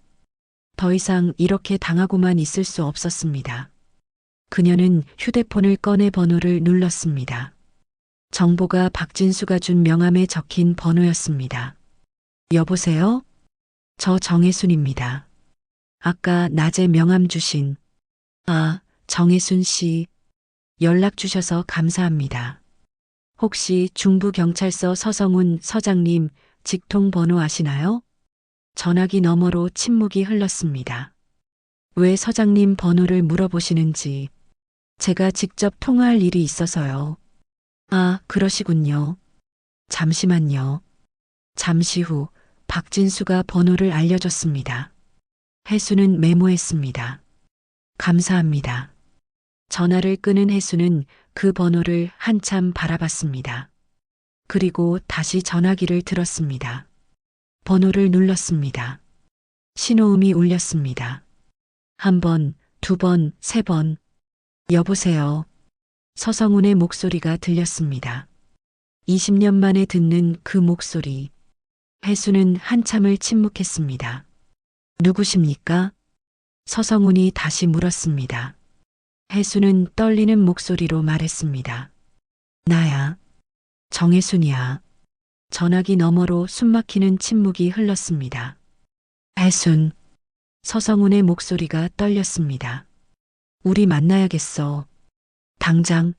더 이상 이렇게 당하고만 있을 수 없었습니다. 그녀는 휴대폰을 꺼내 번호를 눌렀습니다. 정보가 박진수가 준 명함에 적힌 번호였습니다. 여보세요? 저 정혜순입니다. 아까 낮에 명함 주신 정혜순 씨. 연락 주셔서 감사합니다. 혹시 중부경찰서 서성훈 서장님 직통 번호 아시나요? 전화기 너머로 침묵이 흘렀습니다. 왜 서장님 번호를 물어보시는지 제가 직접 통화할 일이 있어서요. 그러시군요. 잠시만요. 잠시 후 박진수가 번호를 알려줬습니다. 혜수는 메모했습니다. 감사합니다. 전화를 끊은 혜수는 그 번호를 한참 바라봤습니다. 그리고 다시 전화기를 들었습니다. 번호를 눌렀습니다. 신호음이 울렸습니다. 한 번, 두 번, 세 번. 여보세요. 서성훈의 목소리가 들렸습니다. 20년 만에 듣는 그 목소리. 혜수는 한참을 침묵했습니다. 누구십니까? 서성훈이 다시 물었습니다. 혜수는 떨리는 목소리로 말했습니다. 나야. 정혜순이야. 전화기 너머로 숨막히는 침묵이 흘렀습니다. 혜순. 서성훈의 목소리가 떨렸습니다. 우리 만나야겠어. 당장.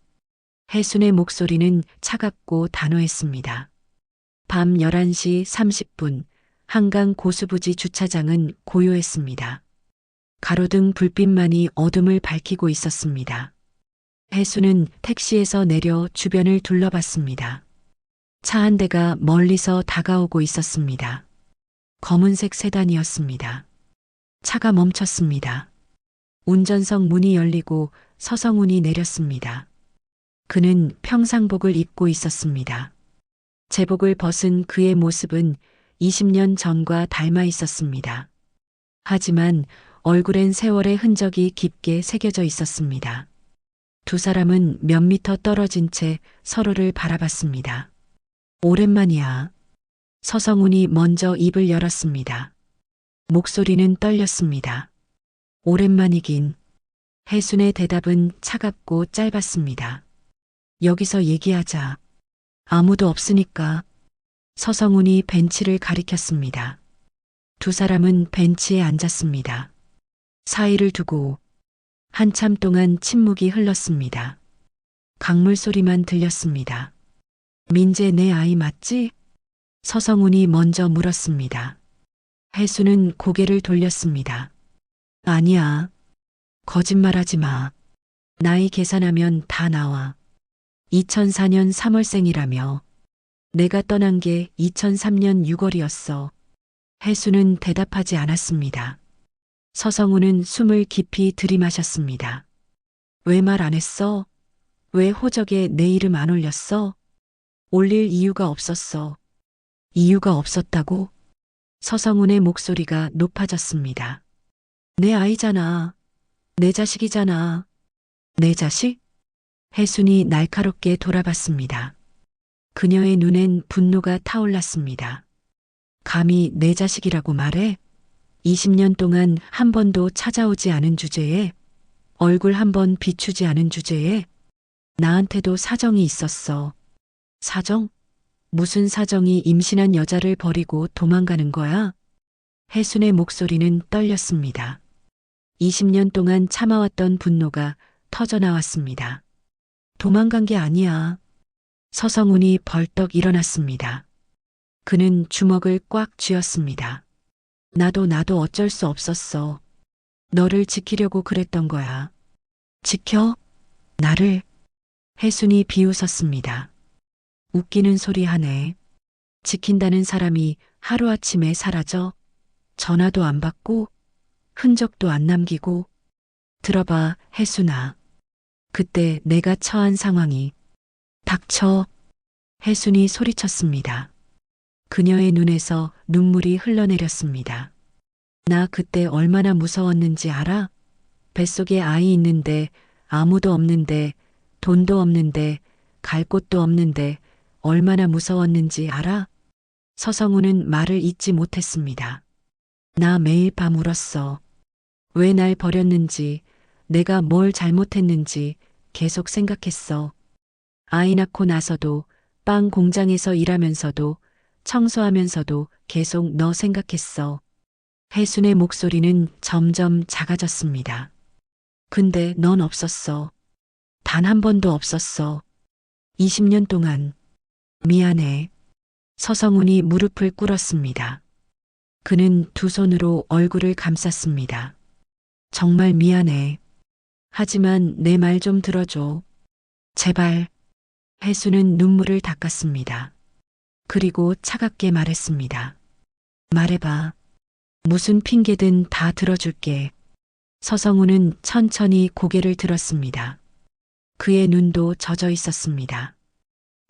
혜순의 목소리는 차갑고 단호했습니다. 밤 11시 30분 한강 고수부지 주차장은 고요했습니다. 가로등 불빛만이 어둠을 밝히고 있었습니다. 혜수는 택시에서 내려 주변을 둘러봤습니다. 차 한 대가 멀리서 다가오고 있었습니다. 검은색 세단이었습니다. 차가 멈췄습니다. 운전석 문이 열리고 서성훈이 내렸습니다. 그는 평상복을 입고 있었습니다. 제복을 벗은 그의 모습은 20년 전과 닮아 있었습니다. 하지만 얼굴엔 세월의 흔적이 깊게 새겨져 있었습니다. 두 사람은 몇 미터 떨어진 채 서로를 바라봤습니다. 오랜만이야. 서성훈이 먼저 입을 열었습니다. 목소리는 떨렸습니다. 오랜만이긴. 혜순의 대답은 차갑고 짧았습니다. 여기서 얘기하자. 아무도 없으니까. 서성훈이 벤치를 가리켰습니다. 두 사람은 벤치에 앉았습니다. 사이를 두고 한참 동안 침묵이 흘렀습니다. 강물 소리만 들렸습니다. 민재 내 아이 맞지? 서성훈이 먼저 물었습니다. 혜수는 고개를 돌렸습니다. 아니야. 거짓말하지 마. 나이 계산하면 다 나와. 2004년 3월생이라며. 내가 떠난 게 2003년 6월이었어. 혜수는 대답하지 않았습니다. 서성훈은 숨을 깊이 들이마셨습니다. 왜 말 안 했어? 왜 호적에 내 이름 안 올렸어? 올릴 이유가 없었어. 이유가 없었다고? 서성훈의 목소리가 높아졌습니다. 내 아이잖아. 내 자식이잖아. 내 자식? 혜순이 날카롭게 돌아봤습니다. 그녀의 눈엔 분노가 타올랐습니다. 감히 내 자식이라고 말해? 20년 동안 한 번도 찾아오지 않은 주제에, 얼굴 한 번 비추지 않은 주제에, 나한테도 사정이 있었어. 사정? 무슨 사정이 임신한 여자를 버리고 도망가는 거야? 혜순의 목소리는 떨렸습니다. 20년 동안 참아왔던 분노가 터져나왔습니다. 도망간 게 아니야. 서성훈이 벌떡 일어났습니다. 그는 주먹을 꽉 쥐었습니다. 나도 어쩔 수 없었어. 너를 지키려고 그랬던 거야. 지켜? 나를? 혜순이 비웃었습니다. 웃기는 소리 하네. 지킨다는 사람이 하루아침에 사라져 전화도 안 받고 흔적도 안 남기고. 들어봐, 혜순아. 그때 내가 처한 상황이. 닥쳐. 혜순이 소리쳤습니다. 그녀의 눈에서 눈물이 흘러내렸습니다. 나 그때 얼마나 무서웠는지 알아? 뱃속에 아이 있는데, 아무도 없는데, 돈도 없는데, 갈 곳도 없는데 얼마나 무서웠는지 알아? 서성우는 말을 잇지 못했습니다. 나 매일 밤 울었어. 왜 날 버렸는지, 내가 뭘 잘못했는지 계속 생각했어. 아이 낳고 나서도, 빵 공장에서 일하면서도, 청소하면서도 계속 너 생각했어. 혜순의 목소리는 점점 작아졌습니다. 근데 넌 없었어. 단 한 번도 없었어. 20년 동안. 미안해. 서성훈이 무릎을 꿇었습니다. 그는 두 손으로 얼굴을 감쌌습니다. 정말 미안해. 하지만 내 말 좀 들어줘. 제발. 혜수는 눈물을 닦았습니다. 그리고 차갑게 말했습니다. 말해봐. 무슨 핑계든 다 들어줄게. 서성우는 천천히 고개를 들었습니다. 그의 눈도 젖어 있었습니다.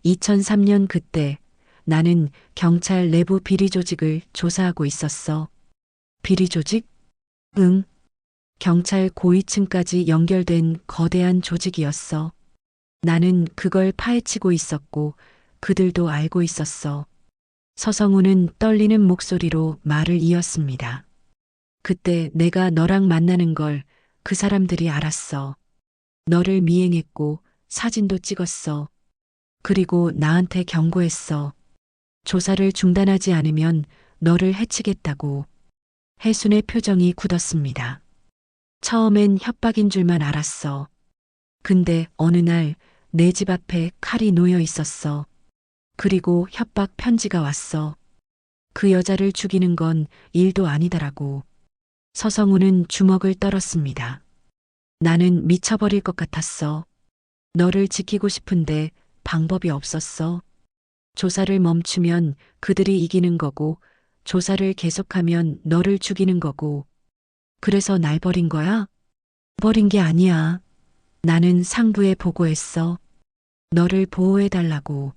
2003년 그때 나는 경찰 내부 비리 조직을 조사하고 있었어. 비리 조직? 응. 경찰 고위층까지 연결된 거대한 조직이었어. 나는 그걸 파헤치고 있었고 그들도 알고 있었어. 서성우는 떨리는 목소리로 말을 이었습니다. 그때 내가 너랑 만나는 걸 그 사람들이 알았어. 너를 미행했고 사진도 찍었어. 그리고 나한테 경고했어. 조사를 중단하지 않으면 너를 해치겠다고. 혜순의 표정이 굳었습니다. 처음엔 협박인 줄만 알았어. 근데 어느 날 내 집 앞에 칼이 놓여 있었어. 그리고 협박 편지가 왔어. 그 여자를 죽이는 건 일도 아니더라고. 서성우는 주먹을 떨었습니다. 나는 미쳐버릴 것 같았어. 너를 지키고 싶은데 방법이 없었어. 조사를 멈추면 그들이 이기는 거고, 조사를 계속하면 너를 죽이는 거고. 그래서 날 버린 거야? 버린 게 아니야. 나는 상부에 보고했어. 너를 보호해달라고.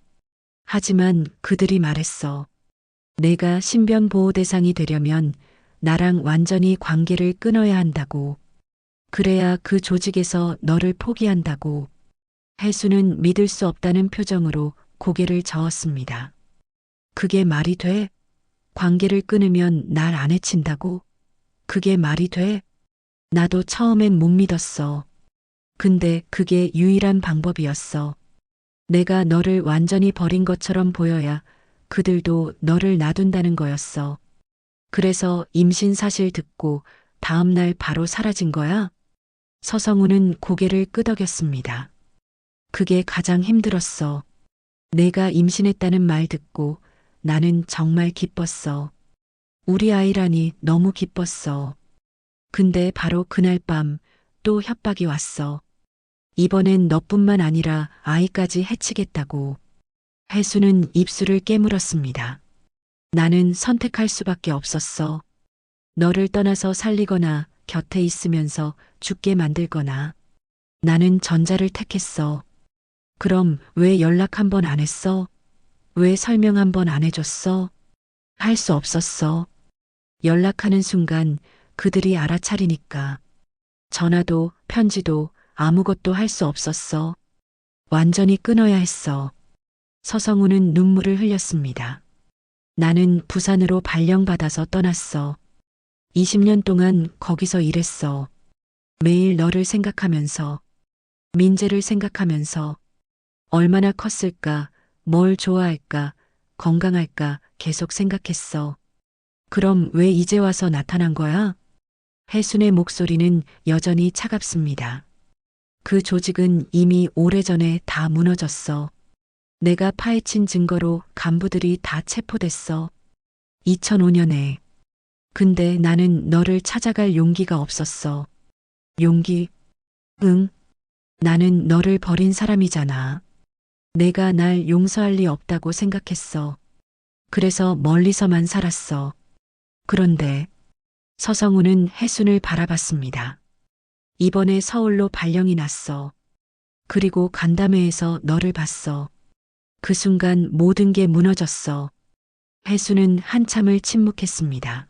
하지만 그들이 말했어. 내가 신변 보호 대상이 되려면 나랑 완전히 관계를 끊어야 한다고. 그래야 그 조직에서 너를 포기한다고. 혜수는 믿을 수 없다는 표정으로 고개를 저었습니다. 그게 말이 돼? 관계를 끊으면 날 안 해친다고? 그게 말이 돼? 나도 처음엔 못 믿었어. 근데 그게 유일한 방법이었어. 내가 너를 완전히 버린 것처럼 보여야 그들도 너를 놔둔다는 거였어. 그래서 임신 사실 듣고 다음 날 바로 사라진 거야? 서성우는 고개를 끄덕였습니다. 그게 가장 힘들었어. 내가 임신했다는 말 듣고 나는 정말 기뻤어. 우리 아이라니 너무 기뻤어. 근데 바로 그날 밤 또 협박이 왔어. 이번엔 너뿐만 아니라 아이까지 해치겠다고. 혜수는 입술을 깨물었습니다. 나는 선택할 수밖에 없었어. 너를 떠나서 살리거나 곁에 있으면서 죽게 만들거나. 나는 전자를 택했어. 그럼 왜 연락 한 번 안 했어? 왜 설명 한 번 안 해줬어? 할 수 없었어. 연락하는 순간 그들이 알아차리니까. 전화도 편지도 아무것도 할 수 없었어. 완전히 끊어야 했어. 서성우는 눈물을 흘렸습니다. 나는 부산으로 발령받아서 떠났어. 20년 동안 거기서 일했어. 매일 너를 생각하면서, 민재를 생각하면서, 얼마나 컸을까, 뭘 좋아할까, 건강할까 계속 생각했어. 그럼 왜 이제 와서 나타난 거야? 혜순의 목소리는 여전히 차갑습니다. 그 조직은 이미 오래전에 다 무너졌어. 내가 파헤친 증거로 간부들이 다 체포됐어. 2005년에. 근데 나는 너를 찾아갈 용기가 없었어. 용기? 응. 나는 너를 버린 사람이잖아. 내가 날 용서할 리 없다고 생각했어. 그래서 멀리서만 살았어. 그런데 서성우는 혜순을 바라봤습니다. 이번에 서울로 발령이 났어. 그리고 간담회에서 너를 봤어. 그 순간 모든 게 무너졌어. 혜순은 한참을 침묵했습니다.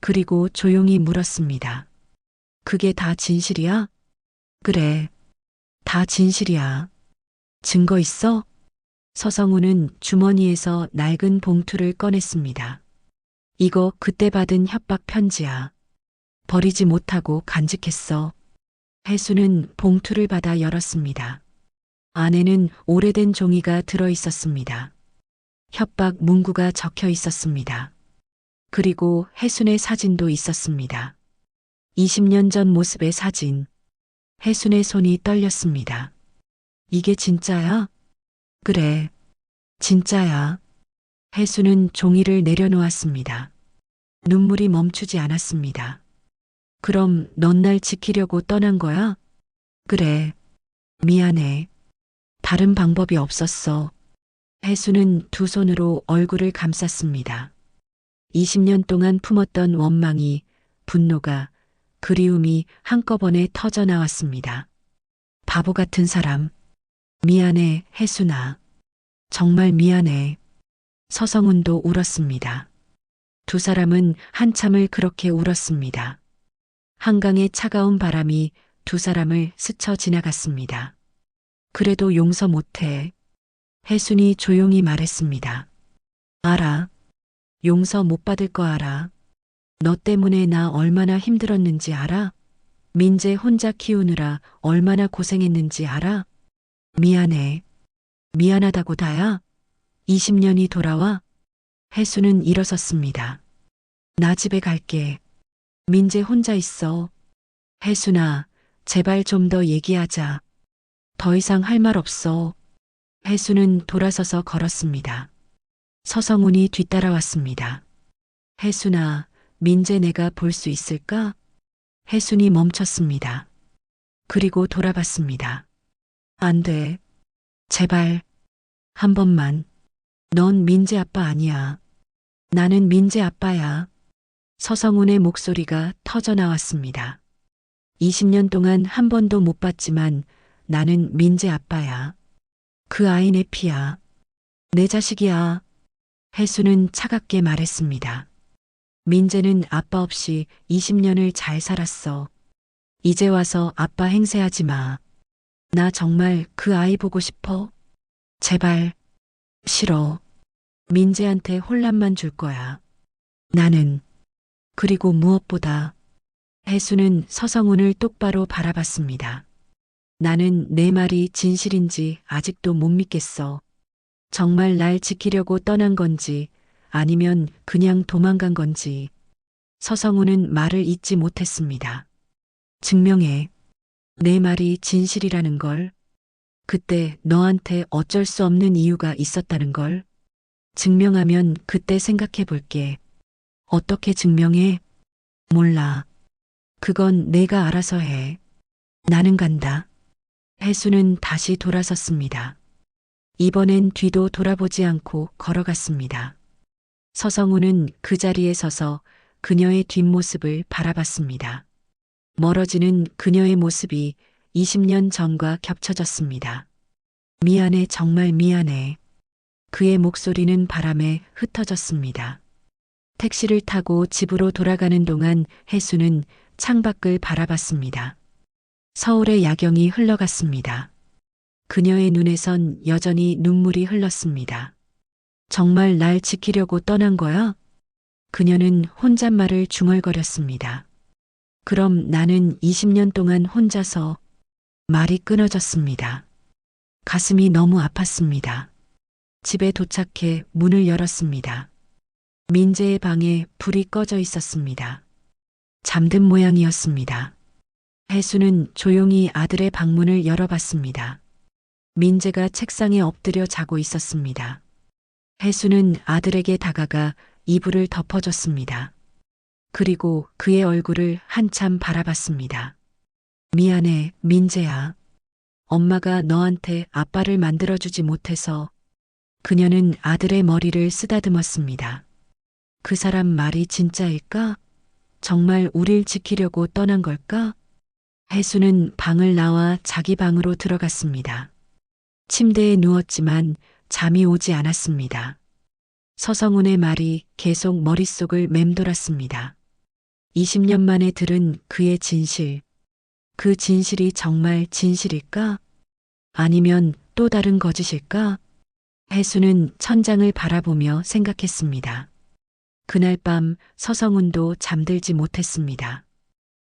그리고 조용히 물었습니다. 그게 다 진실이야? 그래. 다 진실이야. 증거 있어? 서성우는 주머니에서 낡은 봉투를 꺼냈습니다. 이거 그때 받은 협박 편지야. 버리지 못하고 간직했어. 혜수는 봉투를 받아 열었습니다. 안에는 오래된 종이가 들어 있었습니다. 협박 문구가 적혀 있었습니다. 그리고 혜순의 사진도 있었습니다. 20년 전 모습의 사진. 혜순의 손이 떨렸습니다. 이게 진짜야? 그래. 진짜야. 혜순은 종이를 내려놓았습니다. 눈물이 멈추지 않았습니다. 그럼 넌 날 지키려고 떠난 거야? 그래. 미안해. 다른 방법이 없었어. 혜순은 두 손으로 얼굴을 감쌌습니다. 20년 동안 품었던 원망이, 분노가, 그리움이 한꺼번에 터져 나왔습니다. 바보 같은 사람. 미안해, 혜순아. 정말 미안해. 서성훈도 울었습니다. 두 사람은 한참을 그렇게 울었습니다. 한강의 차가운 바람이 두 사람을 스쳐 지나갔습니다. 그래도 용서 못해. 혜순이 조용히 말했습니다. 알아. 용서 못 받을 거 알아. 너 때문에 나 얼마나 힘들었는지 알아? 민재 혼자 키우느라 얼마나 고생했는지 알아? 미안해. 미안하다고 다야. 20년이 돌아와? 혜수는 일어섰습니다. 나 집에 갈게. 민재 혼자 있어. 혜순아, 제발 좀 더 얘기하자. 더 이상 할 말 없어. 혜수는 돌아서서 걸었습니다. 서성훈이 뒤따라왔습니다. 혜순아, 민재 내가 볼 수 있을까? 혜순이 멈췄습니다. 그리고 돌아봤습니다. 안 돼. 제발. 한 번만. 넌 민재 아빠 아니야. 나는 민재 아빠야. 서성훈의 목소리가 터져 나왔습니다. 20년 동안 한 번도 못 봤지만 나는 민재 아빠야. 그 아이 내 피야. 내 자식이야. 혜수는 차갑게 말했습니다. 민재는 아빠 없이 20년을 잘 살았어. 이제 와서 아빠 행세하지 마. 나 정말 그 아이 보고 싶어. 제발. 싫어. 민재한테 혼란만 줄 거야. 나는. 그리고 무엇보다 혜수는 서성훈을 똑바로 바라봤습니다. 나는 내 말이 진실인지 아직도 못 믿겠어. 정말 날 지키려고 떠난 건지 아니면 그냥 도망간 건지. 서성훈은 말을 잇지 못했습니다. 증명해. 내 말이 진실이라는 걸. 그때 너한테 어쩔 수 없는 이유가 있었다는 걸. 증명하면 그때 생각해 볼게. 어떻게 증명해? 몰라. 그건 내가 알아서 해. 나는 간다. 혜수는 다시 돌아섰습니다. 이번엔 뒤도 돌아보지 않고 걸어갔습니다. 서성우는 그 자리에 서서 그녀의 뒷모습을 바라봤습니다. 멀어지는 그녀의 모습이 20년 전과 겹쳐졌습니다. 미안해, 정말 미안해. 그의 목소리는 바람에 흩어졌습니다. 택시를 타고 집으로 돌아가는 동안 혜수는 창밖을 바라봤습니다. 서울의 야경이 흘러갔습니다. 그녀의 눈에선 여전히 눈물이 흘렀습니다. 정말 날 지키려고 떠난 거야? 그녀는 혼잣말을 중얼거렸습니다. 그럼 나는 20년 동안 혼자서. 말이 끊어졌습니다. 가슴이 너무 아팠습니다. 집에 도착해 문을 열었습니다. 민재의 방에 불이 꺼져 있었습니다. 잠든 모양이었습니다. 혜수는 조용히 아들의 방문을 열어봤습니다. 민재가 책상에 엎드려 자고 있었습니다. 혜수는 아들에게 다가가 이불을 덮어줬습니다. 그리고 그의 얼굴을 한참 바라봤습니다. 미안해, 민재야. 엄마가 너한테 아빠를 만들어주지 못해서 그녀는 아들의 머리를 쓰다듬었습니다. 그 사람 말이 진짜일까? 정말 우릴 지키려고 떠난 걸까? 혜수는 방을 나와 자기 방으로 들어갔습니다. 침대에 누웠지만 잠이 오지 않았습니다. 서성운의 말이 계속 머릿속을 맴돌았습니다. 20년 만에 들은 그의 진실. 그 진실이 정말 진실일까? 아니면 또 다른 거짓일까? 혜수는 천장을 바라보며 생각했습니다. 그날 밤 서성운도 잠들지 못했습니다.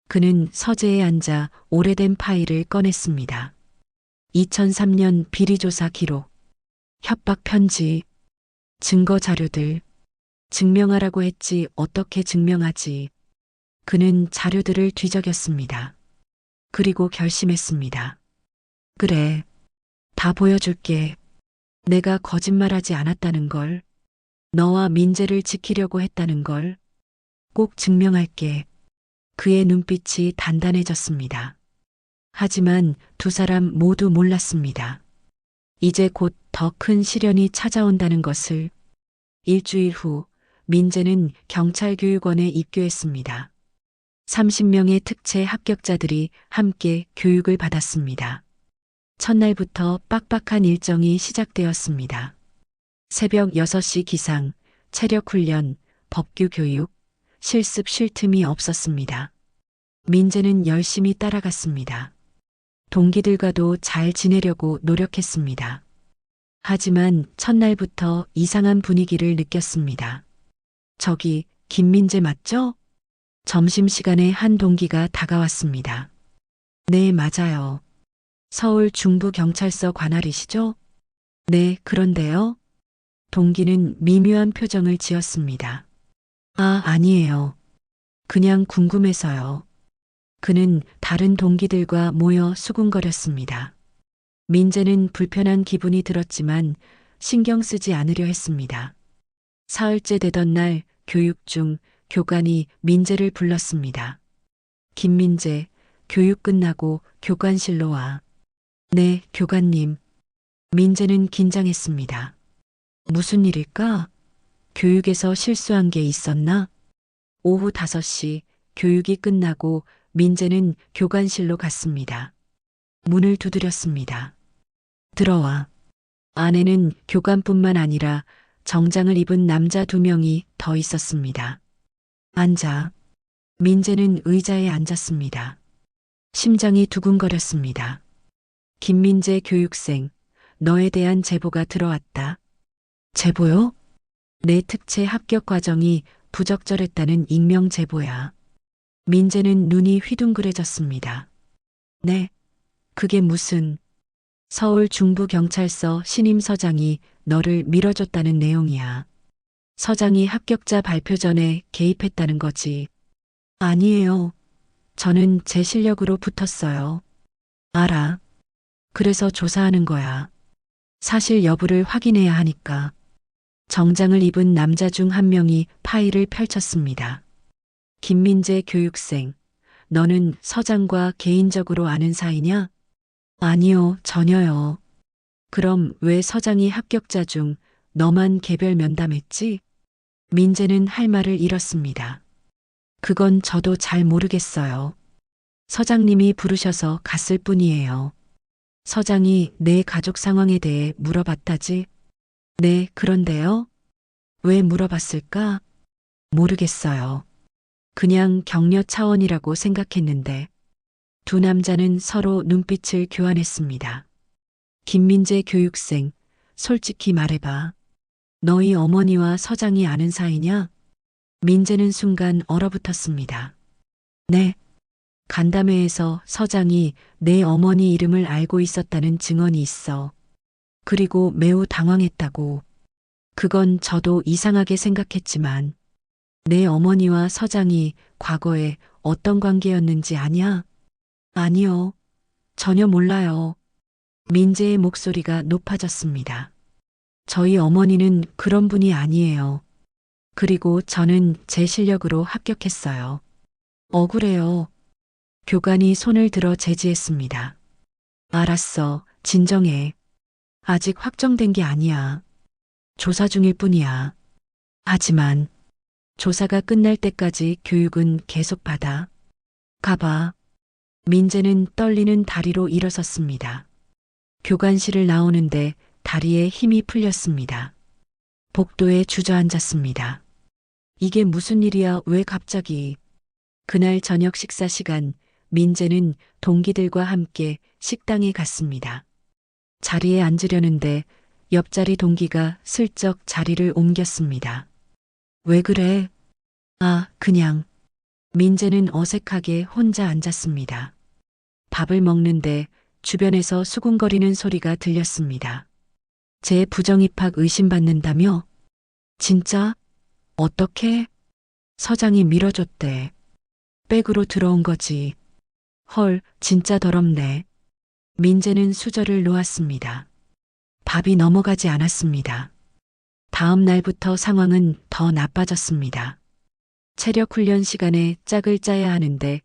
그는 서재에 앉아 오래된 파일을 꺼냈습니다. 2003년 비리조사 기록, 협박 편지, 증거 자료들, 증명하라고 했지 어떻게 증명하지. 그는 자료들을 뒤적였습니다. 그리고 결심했습니다. 그래, 다 보여줄게. 내가 거짓말하지 않았다는 걸, 너와 민재를 지키려고 했다는 걸 꼭 증명할게. 그의 눈빛이 단단해졌습니다. 하지만 두 사람 모두 몰랐습니다. 이제 곧 더 큰 시련이 찾아온다는 것을. 일주일 후 민재는 경찰교육원에 입교했습니다. 30명의 특채 합격자들이 함께 교육을 받았습니다. 첫날부터 빡빡한 일정이 시작되었습니다. 새벽 6시 기상, 체력 훈련, 법규 교육, 실습 쉴 틈이 없었습니다. 민재는 열심히 따라갔습니다. 동기들과도 잘 지내려고 노력했습니다. 하지만 첫날부터 이상한 분위기를 느꼈습니다. 저기, 김민재 맞죠? 점심시간에 한 동기가 다가왔습니다. 네, 맞아요. 서울 중부경찰서 관할이시죠? 네, 그런데요. 동기는 미묘한 표정을 지었습니다. 아, 아니에요. 그냥 궁금해서요. 그는 다른 동기들과 모여 수군거렸습니다. 민재는 불편한 기분이 들었지만 신경 쓰지 않으려 했습니다. 사흘째 되던 날 교육 중 교관이 민재를 불렀습니다. 김민재, 교육 끝나고 교관실로 와. 네, 교관님. 민재는 긴장했습니다. 무슨 일일까? 교육에서 실수한 게 있었나? 오후 5시 교육이 끝나고 민재는 교관실로 갔습니다. 문을 두드렸습니다. 들어와. 안에는 교관뿐만 아니라 정장을 입은 남자 2명이 더 있었습니다. 앉아. 민재는 의자에 앉았습니다. 심장이 두근거렸습니다. 김민재 교육생, 너에 대한 제보가 들어왔다. 제보요? 내 특채 합격 과정이 부적절했다는 익명 제보야. 민재는 눈이 휘둥그레졌습니다. 네, 그게 무슨... 서울 중부경찰서 신임 서장이 너를 밀어줬다는 내용이야. 서장이 합격자 발표 전에 개입했다는 거지. 아니에요. 저는 제 실력으로 붙었어요. 알아. 그래서 조사하는 거야. 사실 여부를 확인해야 하니까. 정장을 입은 남자 중 한 명이 파일을 펼쳤습니다. 김민재 교육생, 너는 서장과 개인적으로 아는 사이냐? 아니요, 전혀요. 그럼 왜 서장이 합격자 중 너만 개별 면담했지? 민재는 할 말을 잃었습니다. 그건 저도 잘 모르겠어요. 서장님이 부르셔서 갔을 뿐이에요. 서장이 내 가족 상황에 대해 물어봤다지? 네, 그런데요? 왜 물어봤을까? 모르겠어요. 그냥 격려 차원이라고 생각했는데. 두 남자는 서로 눈빛을 교환했습니다. 김민재 교육생, 솔직히 말해봐. 너희 어머니와 서장이 아는 사이냐? 민재는 순간 얼어붙었습니다. 네. 간담회에서 서장이 내 어머니 이름을 알고 있었다는 증언이 있어. 그리고 매우 당황했다고. 그건 저도 이상하게 생각했지만 내 어머니와 서장이 과거에 어떤 관계였는지 아냐? 아니요. 전혀 몰라요. 민재의 목소리가 높아졌습니다. 저희 어머니는 그런 분이 아니에요. 그리고 저는 제 실력으로 합격했어요. 억울해요. 교관이 손을 들어 제지했습니다. 알았어. 진정해. 아직 확정된 게 아니야. 조사 중일 뿐이야. 하지만 조사가 끝날 때까지 교육은 계속 받아. 가봐. 민재는 떨리는 다리로 일어섰습니다. 교관실을 나오는데 다리에 힘이 풀렸습니다. 복도에 주저앉았습니다. 이게 무슨 일이야? 왜 갑자기? 그날 저녁 식사 시간, 민재는 동기들과 함께 식당에 갔습니다. 자리에 앉으려는데 옆자리 동기가 슬쩍 자리를 옮겼습니다. 왜 그래? 아, 그냥. 민재는 어색하게 혼자 앉았습니다. 밥을 먹는데 주변에서 수군거리는 소리가 들렸습니다. 제 부정입학 의심받는다며? 진짜? 어떻게? 서장이 밀어줬대. 백으로 들어온 거지. 헐, 진짜 더럽네. 민재는 수저를 놓았습니다. 밥이 넘어가지 않았습니다. 다음 날부터 상황은 더 나빠졌습니다. 체력 훈련 시간에 짝을 짜야 하는데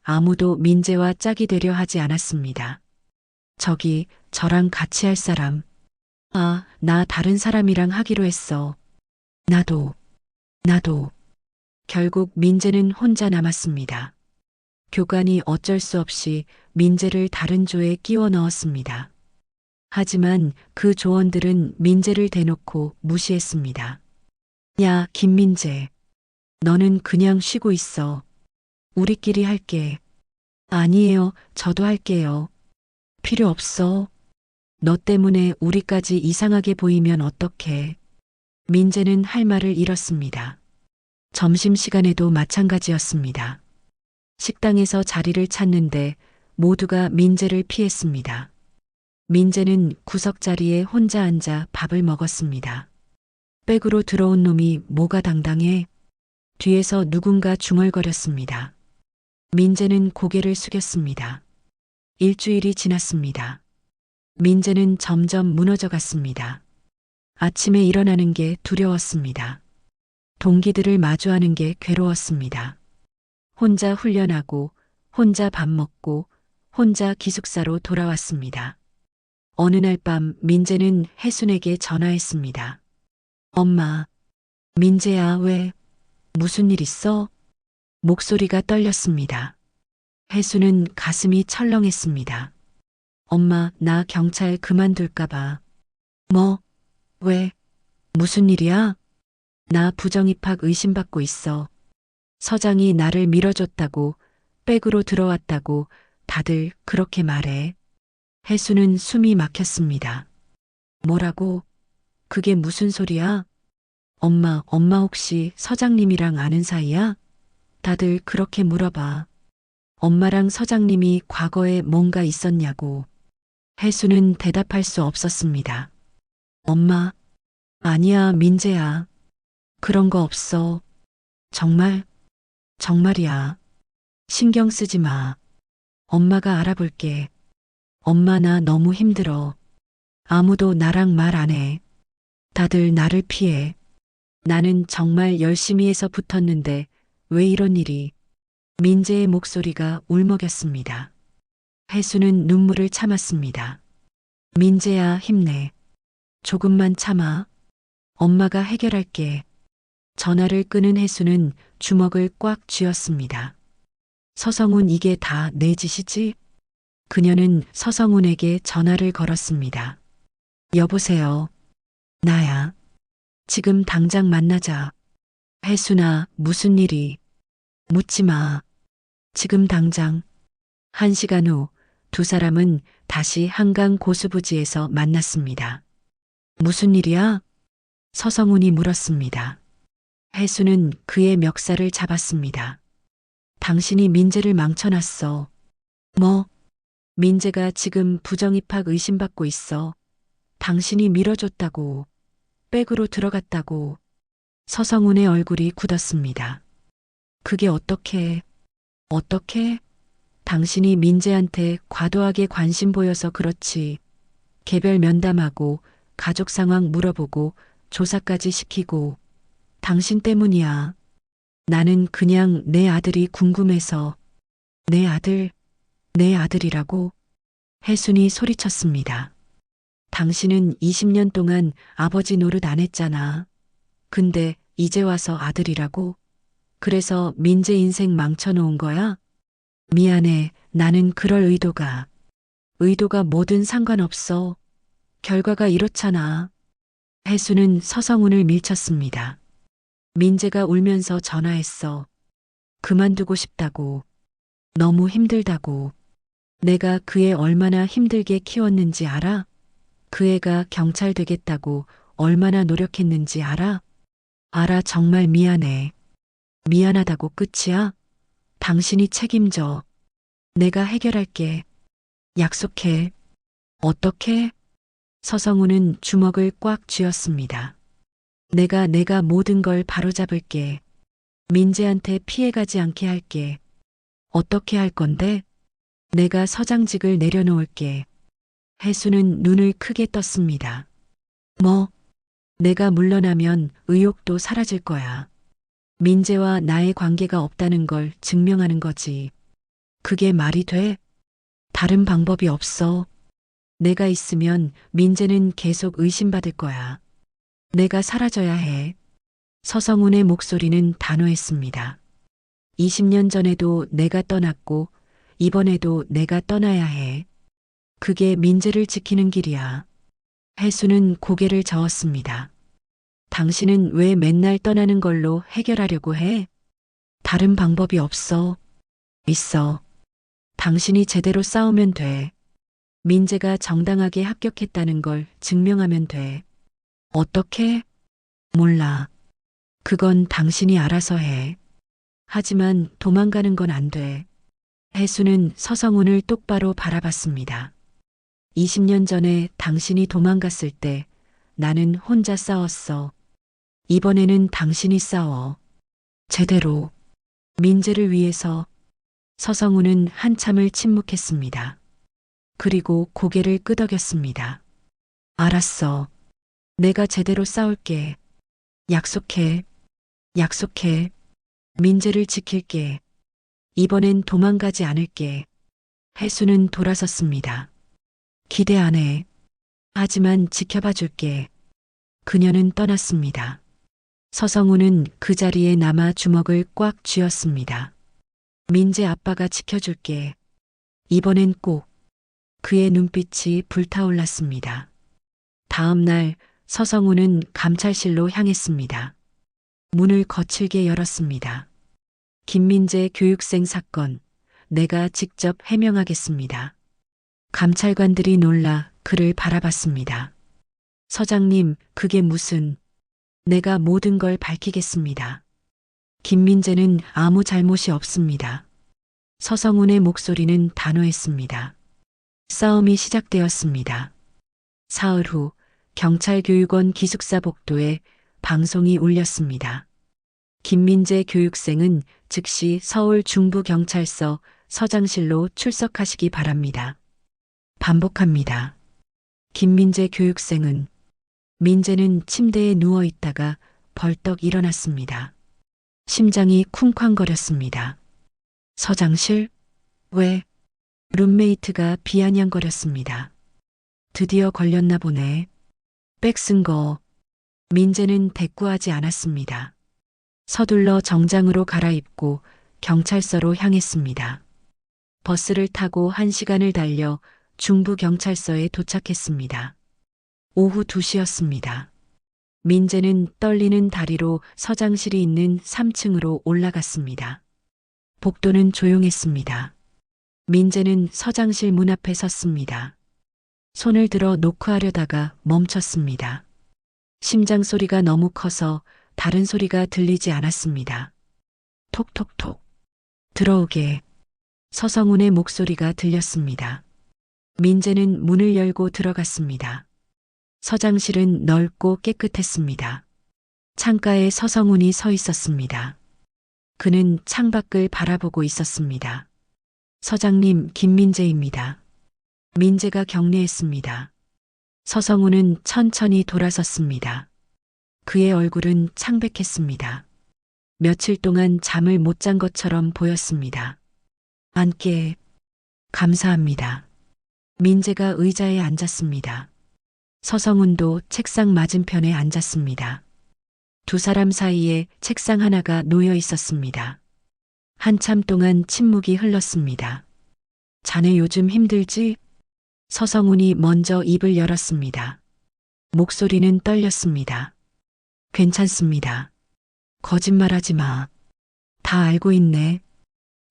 아무도 민재와 짝이 되려 하지 않았습니다. 저기, 저랑 같이 할 사람. 아, 나 다른 사람이랑 하기로 했어. 나도. 결국 민재는 혼자 남았습니다. 교관이 어쩔 수 없이 민재를 다른 조에 끼워 넣었습니다. 하지만 그 조원들은 민재를 대놓고 무시했습니다. 야, 김민재. 너는 그냥 쉬고 있어. 우리끼리 할게. 아니에요, 저도 할게요. 필요 없어. 너 때문에 우리까지 이상하게 보이면 어떡해. 민재는 할 말을 잃었습니다. 점심시간에도 마찬가지였습니다. 식당에서 자리를 찾는데 모두가 민재를 피했습니다. 민재는 구석자리에 혼자 앉아 밥을 먹었습니다. 백으로 들어온 놈이 뭐가 당당해? 뒤에서 누군가 중얼거렸습니다. 민재는 고개를 숙였습니다. 일주일이 지났습니다. 민재는 점점 무너져 갔습니다. 아침에 일어나는 게 두려웠습니다. 동기들을 마주하는 게 괴로웠습니다. 혼자 훈련하고, 혼자 밥 먹고, 혼자 기숙사로 돌아왔습니다. 어느 날 밤 민재는 혜순에게 전화했습니다. 엄마, 민재야, 왜? 무슨 일 있어? 목소리가 떨렸습니다. 혜순은 가슴이 철렁했습니다. 엄마, 나 경찰 그만둘까봐. 뭐? 왜? 무슨 일이야? 나 부정입학 의심받고 있어. 서장이 나를 밀어줬다고, 백으로 들어왔다고 다들 그렇게 말해. 혜수는 숨이 막혔습니다. 뭐라고? 그게 무슨 소리야? 엄마 혹시 서장님이랑 아는 사이야? 다들 그렇게 물어봐. 엄마랑 서장님이 과거에 뭔가 있었냐고. 혜수는 대답할 수 없었습니다. 엄마, 아니야, 민재야. 그런 거 없어. 정말이야. 신경 쓰지 마. 엄마가 알아볼게. 엄마, 나 너무 힘들어. 아무도 나랑 말 안 해. 다들 나를 피해. 나는 정말 열심히 해서 붙었는데 왜 이런 일이. 민재의 목소리가 울먹였습니다. 혜수는 눈물을 참았습니다. 민재야, 힘내. 조금만 참아. 엄마가 해결할게. 전화를 끄는 혜수는 주먹을 꽉 쥐었습니다. 서성훈, 이게 다 내 짓이지? 그녀는 서성훈에게 전화를 걸었습니다. 여보세요. 나야. 지금 당장 만나자. 혜순아, 무슨 일이? 묻지 마. 지금 당장. 1시간 후 두 사람은 다시 한강 고수부지에서 만났습니다. 무슨 일이야? 서성훈이 물었습니다. 혜수는 그의 멱살을 잡았습니다. 당신이 민재를 망쳐놨어. 뭐? 민재가 지금 부정입학 의심받고 있어. 당신이 밀어줬다고. 백으로 들어갔다고. 서성훈의 얼굴이 굳었습니다. 그게 어떻게? 당신이 민재한테 과도하게 관심 보여서 그렇지. 개별 면담하고 가족 상황 물어보고 조사까지 시키고. 당신 때문이야. 나는 그냥 내 아들이 궁금해서. 내 아들이라고? 혜순이 소리쳤습니다. 당신은 20년 동안 아버지 노릇 안 했잖아. 근데 이제 와서 아들이라고? 그래서 민재 인생 망쳐놓은 거야? 미안해. 나는 그럴 의도가 뭐든 상관없어. 결과가 이렇잖아. 혜수는 서성훈을 밀쳤습니다. 민재가 울면서 전화했어. 그만두고 싶다고. 너무 힘들다고. 내가 그 애 얼마나 힘들게 키웠는지 알아? 그 애가 경찰 되겠다고 얼마나 노력했는지 알아? 알아. 정말 미안해. 미안하다고 끝이야? 당신이 책임져. 내가 해결할게. 약속해. 어떻게? 서성훈은 주먹을 꽉 쥐었습니다. 내가 모든 걸 바로잡을게. 민재한테 피해가지 않게 할게. 어떻게 할 건데? 내가 서장직을 내려놓을게. 혜수는 눈을 크게 떴습니다. 뭐? 내가 물러나면 의욕도 사라질 거야. 민재와 나의 관계가 없다는 걸 증명하는 거지. 그게 말이 돼? 다른 방법이 없어. 내가 있으면 민재는 계속 의심받을 거야. 내가 사라져야 해. 서성훈의 목소리는 단호했습니다. 20년 전에도 내가 떠났고 이번에도 내가 떠나야 해. 그게 민재를 지키는 길이야. 혜수는 고개를 저었습니다. 당신은 왜 맨날 떠나는 걸로 해결하려고 해? 다른 방법이 없어. 있어. 당신이 제대로 싸우면 돼. 민재가 정당하게 합격했다는 걸 증명하면 돼. 어떻게? 몰라. 그건 당신이 알아서 해. 하지만 도망가는 건 안 돼. 혜수는 서성훈을 똑바로 바라봤습니다. 20년 전에 당신이 도망갔을 때 나는 혼자 싸웠어. 이번에는 당신이 싸워. 제대로. 민재를 위해서. 서성훈은 한참을 침묵했습니다. 그리고 고개를 끄덕였습니다. 알았어. 내가 제대로 싸울게. 약속해. 약속해. 민재를 지킬게. 이번엔 도망가지 않을게. 혜수는 돌아섰습니다. 기대 안 해. 하지만 지켜봐 줄게. 그녀는 떠났습니다. 서성훈은 그 자리에 남아 주먹을 꽉 쥐었습니다. 민재 아빠가 지켜줄게. 이번엔 꼭. 그의 눈빛이 불타올랐습니다. 다음 날 서성훈은 감찰실로 향했습니다. 문을 거칠게 열었습니다. 김민재 교육생 사건, 내가 직접 해명하겠습니다. 감찰관들이 놀라 그를 바라봤습니다. 서장님, 그게 무슨... 내가 모든 걸 밝히겠습니다. 김민재는 아무 잘못이 없습니다. 서성훈의 목소리는 단호했습니다. 싸움이 시작되었습니다. 사흘 후 경찰교육원 기숙사 복도에 방송이 울렸습니다. 김민재 교육생은 즉시 서울 중부경찰서 서장실로 출석하시기 바랍니다. 반복합니다. 김민재 교육생은 민재는 침대에 누워 있다가 벌떡 일어났습니다. 심장이 쿵쾅거렸습니다. 서장실? 왜? 룸메이트가 비아냥거렸습니다. 드디어 걸렸나 보네. 백 쓴 거. 민재는 대꾸하지 않았습니다. 서둘러 정장으로 갈아입고 경찰서로 향했습니다. 버스를 타고 1시간을 달려 중부경찰서에 도착했습니다. 오후 2시였습니다. 민재는 떨리는 다리로 서장실이 있는 3층으로 올라갔습니다. 복도는 조용했습니다. 민재는 서장실 문 앞에 섰습니다. 손을 들어 노크하려다가 멈췄습니다. 심장 소리가 너무 커서 다른 소리가 들리지 않았습니다. 톡톡톡. 들어오게. 서성훈의 목소리가 들렸습니다. 민재는 문을 열고 들어갔습니다. 서장실은 넓고 깨끗했습니다. 창가에 서성훈이 서 있었습니다. 그는 창밖을 바라보고 있었습니다. 서장님, 김민재입니다. 민재가 경례했습니다. 서성훈은 천천히 돌아섰습니다. 그의 얼굴은 창백했습니다. 며칠 동안 잠을 못 잔 것처럼 보였습니다. 앉게. 감사합니다. 민재가 의자에 앉았습니다. 서성훈도 책상 맞은편에 앉았습니다. 두 사람 사이에 책상 하나가 놓여 있었습니다. 한참 동안 침묵이 흘렀습니다. 자네 요즘 힘들지? 서성훈이 먼저 입을 열었습니다. 목소리는 떨렸습니다. 괜찮습니다. 거짓말하지 마. 다 알고 있네.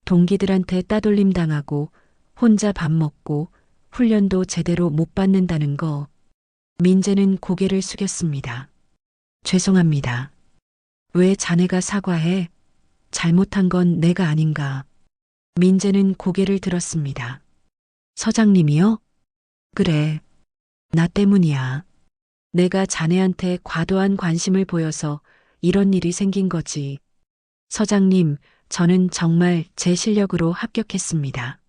동기들한테 따돌림 당하고 혼자 밥 먹고 훈련도 제대로 못 받는다는 거. 민재는 고개를 숙였습니다. 죄송합니다. 왜 자네가 사과해? 잘못한 건 내가 아닌가. 민재는 고개를 들었습니다. 서장님이요? 그래. 나 때문이야. 내가 자네한테 과도한 관심을 보여서 이런 일이 생긴 거지. 서장님, 저는 정말 제 실력으로 합격했습니다.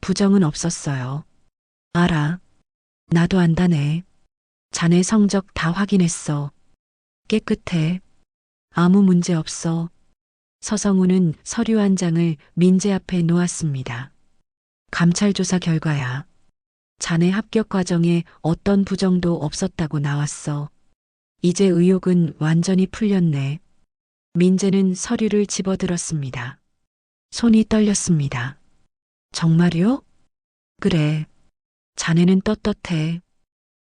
부정은 없었어요. 알아. 나도 안다네. 자네 성적 다 확인했어. 깨끗해. 아무 문제 없어. 서성우는 서류 한 장을 민재 앞에 놓았습니다. 감찰 조사 결과야. 자네 합격 과정에 어떤 부정도 없었다고 나왔어. 이제 의혹은 완전히 풀렸네. 민재는 서류를 집어들었습니다. 손이 떨렸습니다. 정말요? 그래. 자네는 떳떳해.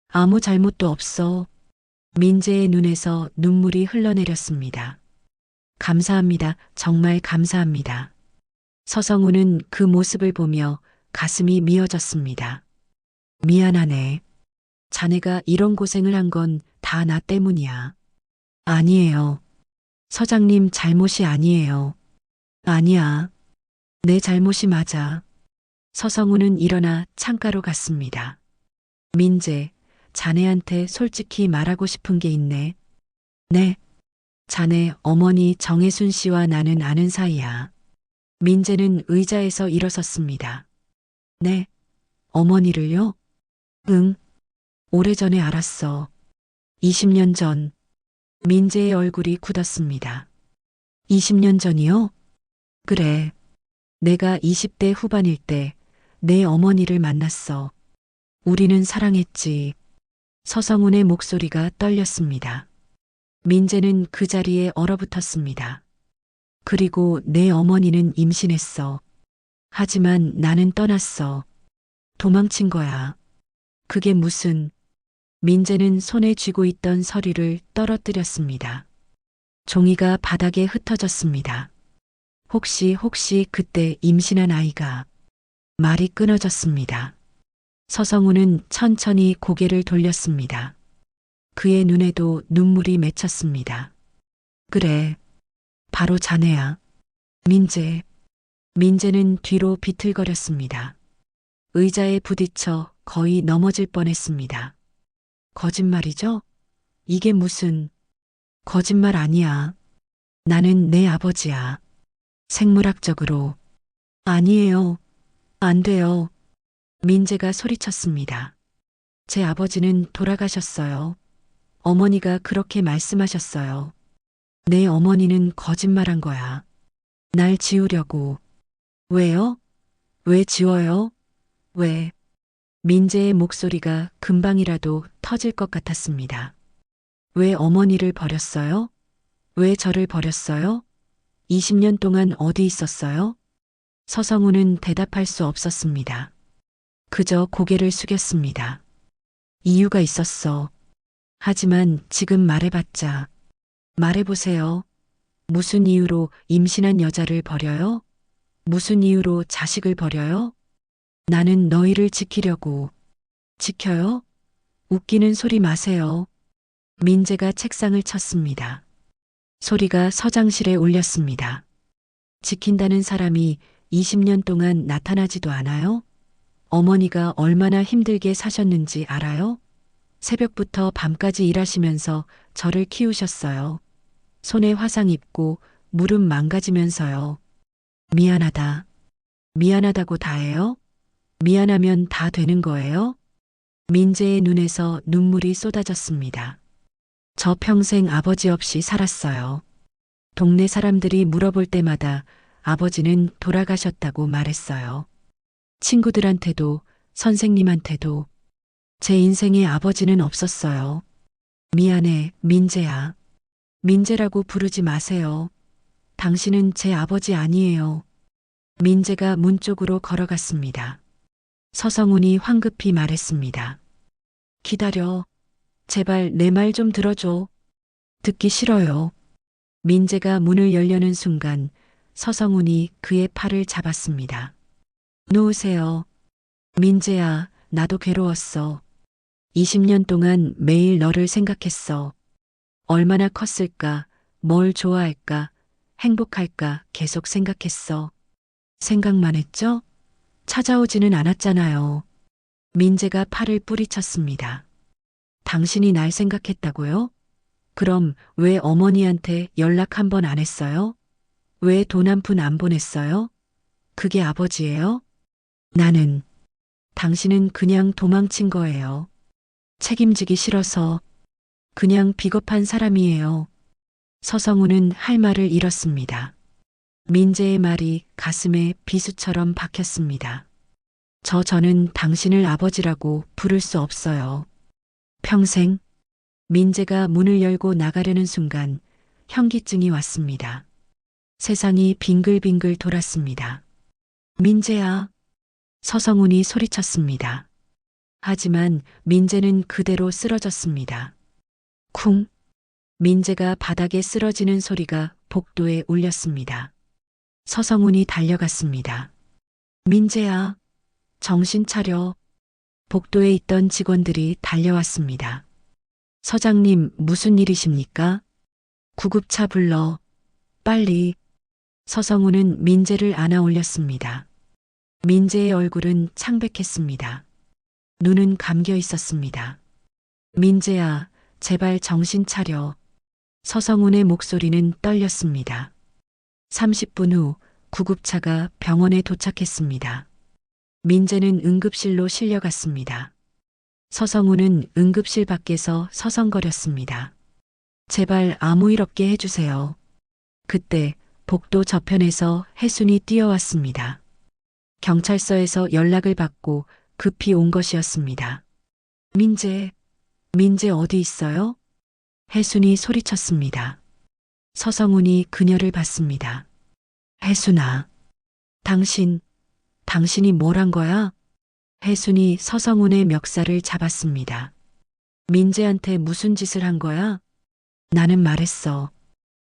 아무 잘못도 없어. 민재의 눈에서 눈물이 흘러내렸습니다. 감사합니다. 정말 감사합니다. 서성우는 그 모습을 보며 가슴이 미어졌습니다. 미안하네. 자네가 이런 고생을 한 건 다 나 때문이야. 아니에요. 서장님 잘못이 아니에요. 아니야. 내 잘못이 맞아. 서성우는 일어나 창가로 갔습니다. 민재, 자네한테 솔직히 말하고 싶은 게 있네. 네. 자네 어머니 정혜순 씨와 나는 아는 사이야. 민재는 의자에서 일어섰습니다. 네. 어머니를요? 응. 오래전에 알았어. 20년 전. 민재의 얼굴이 굳었습니다. 20년 전이요? 그래. 내가 20대 후반일 때 내 어머니를 만났어. 우리는 사랑했지. 서성훈의 목소리가 떨렸습니다. 민재는 그 자리에 얼어붙었습니다. 그리고 내 어머니는 임신했어. 하지만 나는 떠났어. 도망친 거야. 그게 무슨... 민재는 손에 쥐고 있던 서류를 떨어뜨렸습니다. 종이가 바닥에 흩어졌습니다. 혹시 그때 임신한 아이가... 말이 끊어졌습니다. 서성우는 천천히 고개를 돌렸습니다. 그의 눈에도 눈물이 맺혔습니다. 그래, 바로 자네야. 민재. 민재는 뒤로 비틀거렸습니다. 의자에 부딪혀 거의 넘어질 뻔했습니다. 거짓말이죠? 이게 무슨... 거짓말 아니야. 나는 내 아버지야. 생물학적으로. 아니에요. 안 돼요. 민재가 소리쳤습니다. 제 아버지는 돌아가셨어요. 어머니가 그렇게 말씀하셨어요. 내 어머니는 거짓말한 거야. 날 지우려고. 왜요? 왜 지워요? 왜? 민재의 목소리가 금방이라도 터질 것 같았습니다. 왜 어머니를 버렸어요? 왜 저를 버렸어요? 20년 동안 어디 있었어요? 서성우는 대답할 수 없었습니다. 그저 고개를 숙였습니다. 이유가 있었어. 하지만 지금 말해봤자. 말해보세요. 무슨 이유로 임신한 여자를 버려요? 무슨 이유로 자식을 버려요? 나는 너희를 지키려고. 지켜요? 웃기는 소리 마세요. 민재가 책상을 쳤습니다. 소리가 서장실에 울렸습니다. 지킨다는 사람이 20년 동안 나타나지도 않아요? 어머니가 얼마나 힘들게 사셨는지 알아요? 새벽부터 밤까지 일하시면서 저를 키우셨어요. 손에 화상 입고 무릎 망가지면서요. 미안하다. 미안하다고 다 해요? 미안하면 다 되는 거예요? 민재의 눈에서 눈물이 쏟아졌습니다. 저 평생 아버지 없이 살았어요. 동네 사람들이 물어볼 때마다 아버지는 돌아가셨다고 말했어요. 친구들한테도 선생님한테도. 제 인생에 아버지는 없었어요. 미안해, 민재야. 민재라고 부르지 마세요. 당신은 제 아버지 아니에요. 민재가 문 쪽으로 걸어갔습니다. 서성훈이 황급히 말했습니다. 기다려. 제발 내 말 좀 들어줘. 듣기 싫어요. 민재가 문을 열려는 순간 서성훈이 그의 팔을 잡았습니다. 놓으세요. 민재야, 나도 괴로웠어. 20년 동안 매일 너를 생각했어. 얼마나 컸을까, 뭘 좋아할까, 행복할까 계속 생각했어. 생각만 했죠? 찾아오지는 않았잖아요. 민재가 팔을 뿌리쳤습니다. 당신이 날 생각했다고요? 그럼 왜 어머니한테 연락 한 번 안 했어요? 왜 돈 한 푼 안 보냈어요? 그게 아버지예요? 당신은 그냥 도망친 거예요. 책임지기 싫어서 그냥 비겁한 사람이에요. 서성우는 할 말을 잃었습니다. 민재의 말이 가슴에 비수처럼 박혔습니다. 저는 당신을 아버지라고 부를 수 없어요. 평생. 민재가 문을 열고 나가려는 순간 현기증이 왔습니다. 세상이 빙글빙글 돌았습니다. 민재야. 서성훈이 소리쳤습니다. 하지만 민재는 그대로 쓰러졌습니다. 쿵. 민재가 바닥에 쓰러지는 소리가 복도에 울렸습니다. 서성훈이 달려갔습니다. 민재야, 정신 차려. 복도에 있던 직원들이 달려왔습니다. 서장님, 무슨 일이십니까? 구급차 불러. 빨리. 서성훈은 민재를 안아 올렸습니다. 민재의 얼굴은 창백했습니다. 눈은 감겨 있었습니다. 민재야, 제발 정신 차려. 서성훈의 목소리는 떨렸습니다. 30분 후 구급차가 병원에 도착했습니다. 민재는 응급실로 실려갔습니다. 서성훈은 응급실 밖에서 서성거렸습니다. 제발 아무 일 없게 해주세요. 그때 복도 저편에서 혜순이 뛰어왔습니다. 경찰서에서 연락을 받고 급히 온 것이었습니다. 민재 어디 있어요? 혜순이 소리쳤습니다. 서성훈이 그녀를 봤습니다. 혜순아, 당신이 뭘 한 거야? 혜순이 서성훈의 멱살을 잡았습니다. 민재한테 무슨 짓을 한 거야? 나는 말했어.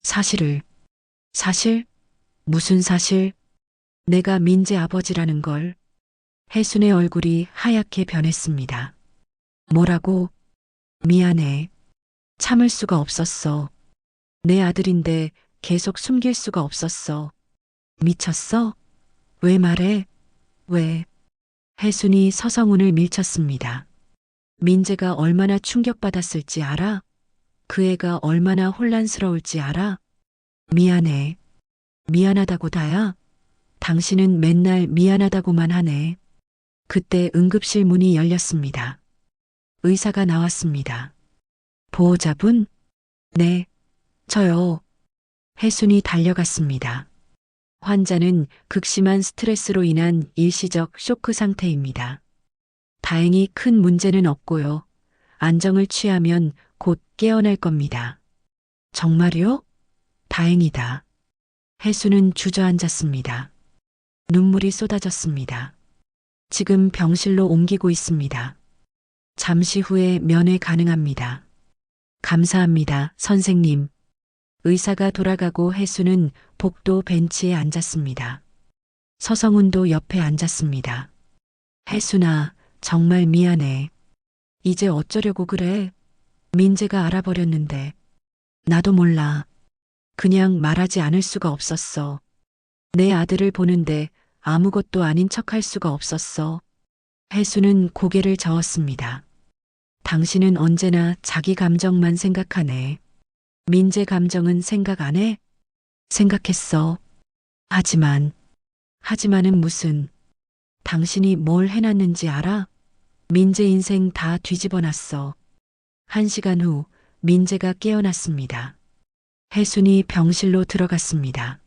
사실? 무슨 사실? 내가 민재 아버지라는 걸. 혜순의 얼굴이 하얗게 변했습니다. 뭐라고? 미안해. 참을 수가 없었어. 내 아들인데 계속 숨길 수가 없었어. 미쳤어? 왜 말해? 왜? 혜순이 서성훈을 밀쳤습니다. 민재가 얼마나 충격받았을지 알아? 그 애가 얼마나 혼란스러울지 알아? 미안해. 미안하다고 다야? 당신은 맨날 미안하다고만 하네. 그때 응급실 문이 열렸습니다. 의사가 나왔습니다. 보호자분? 네, 저요. 혜순이 달려갔습니다. 환자는 극심한 스트레스로 인한 일시적 쇼크 상태입니다. 다행히 큰 문제는 없고요. 안정을 취하면 곧 깨어날 겁니다. 정말요? 다행이다. 혜수는 주저앉았습니다. 눈물이 쏟아졌습니다. 지금 병실로 옮기고 있습니다. 잠시 후에 면회 가능합니다. 감사합니다, 선생님. 의사가 돌아가고 혜수는 복도 벤치에 앉았습니다. 서성훈도 옆에 앉았습니다. 혜순아, 정말 미안해. 이제 어쩌려고 그래? 민재가 알아버렸는데. 나도 몰라. 그냥 말하지 않을 수가 없었어. 내 아들을 보는데 아무것도 아닌 척할 수가 없었어. 혜수는 고개를 저었습니다. 당신은 언제나 자기 감정만 생각하네. 민재 감정은 생각 안 해? 생각했어. 하지만은 무슨. 당신이 뭘 해놨는지 알아? 민재 인생 다 뒤집어놨어. 1시간 후 민재가 깨어났습니다. 혜순이 병실로 들어갔습니다.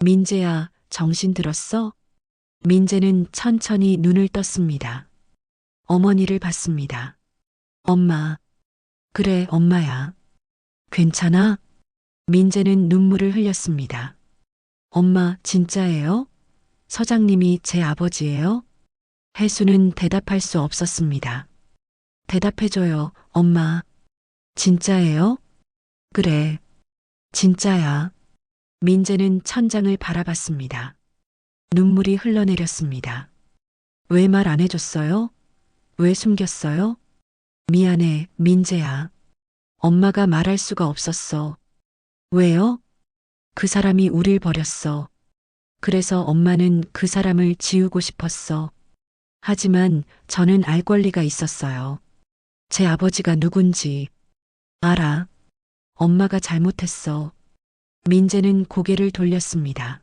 민재야, 정신 들었어? 민재는 천천히 눈을 떴습니다. 어머니를 봤습니다. 엄마. 그래, 엄마야. 괜찮아? 민재는 눈물을 흘렸습니다. 엄마, 진짜예요? 서장님이 제 아버지예요? 혜수는 대답할 수 없었습니다. 대답해줘요, 엄마. 진짜예요? 그래. 진짜야. 민재는 천장을 바라봤습니다. 눈물이 흘러내렸습니다. 왜 말 안 해줬어요? 왜 숨겼어요? 미안해, 민재야. 엄마가 말할 수가 없었어. 왜요? 그 사람이 우릴 버렸어. 그래서 엄마는 그 사람을 지우고 싶었어. 하지만 저는 알 권리가 있었어요. 제 아버지가 누군지. 알아. 엄마가 잘못했어. 민재는 고개를 돌렸습니다.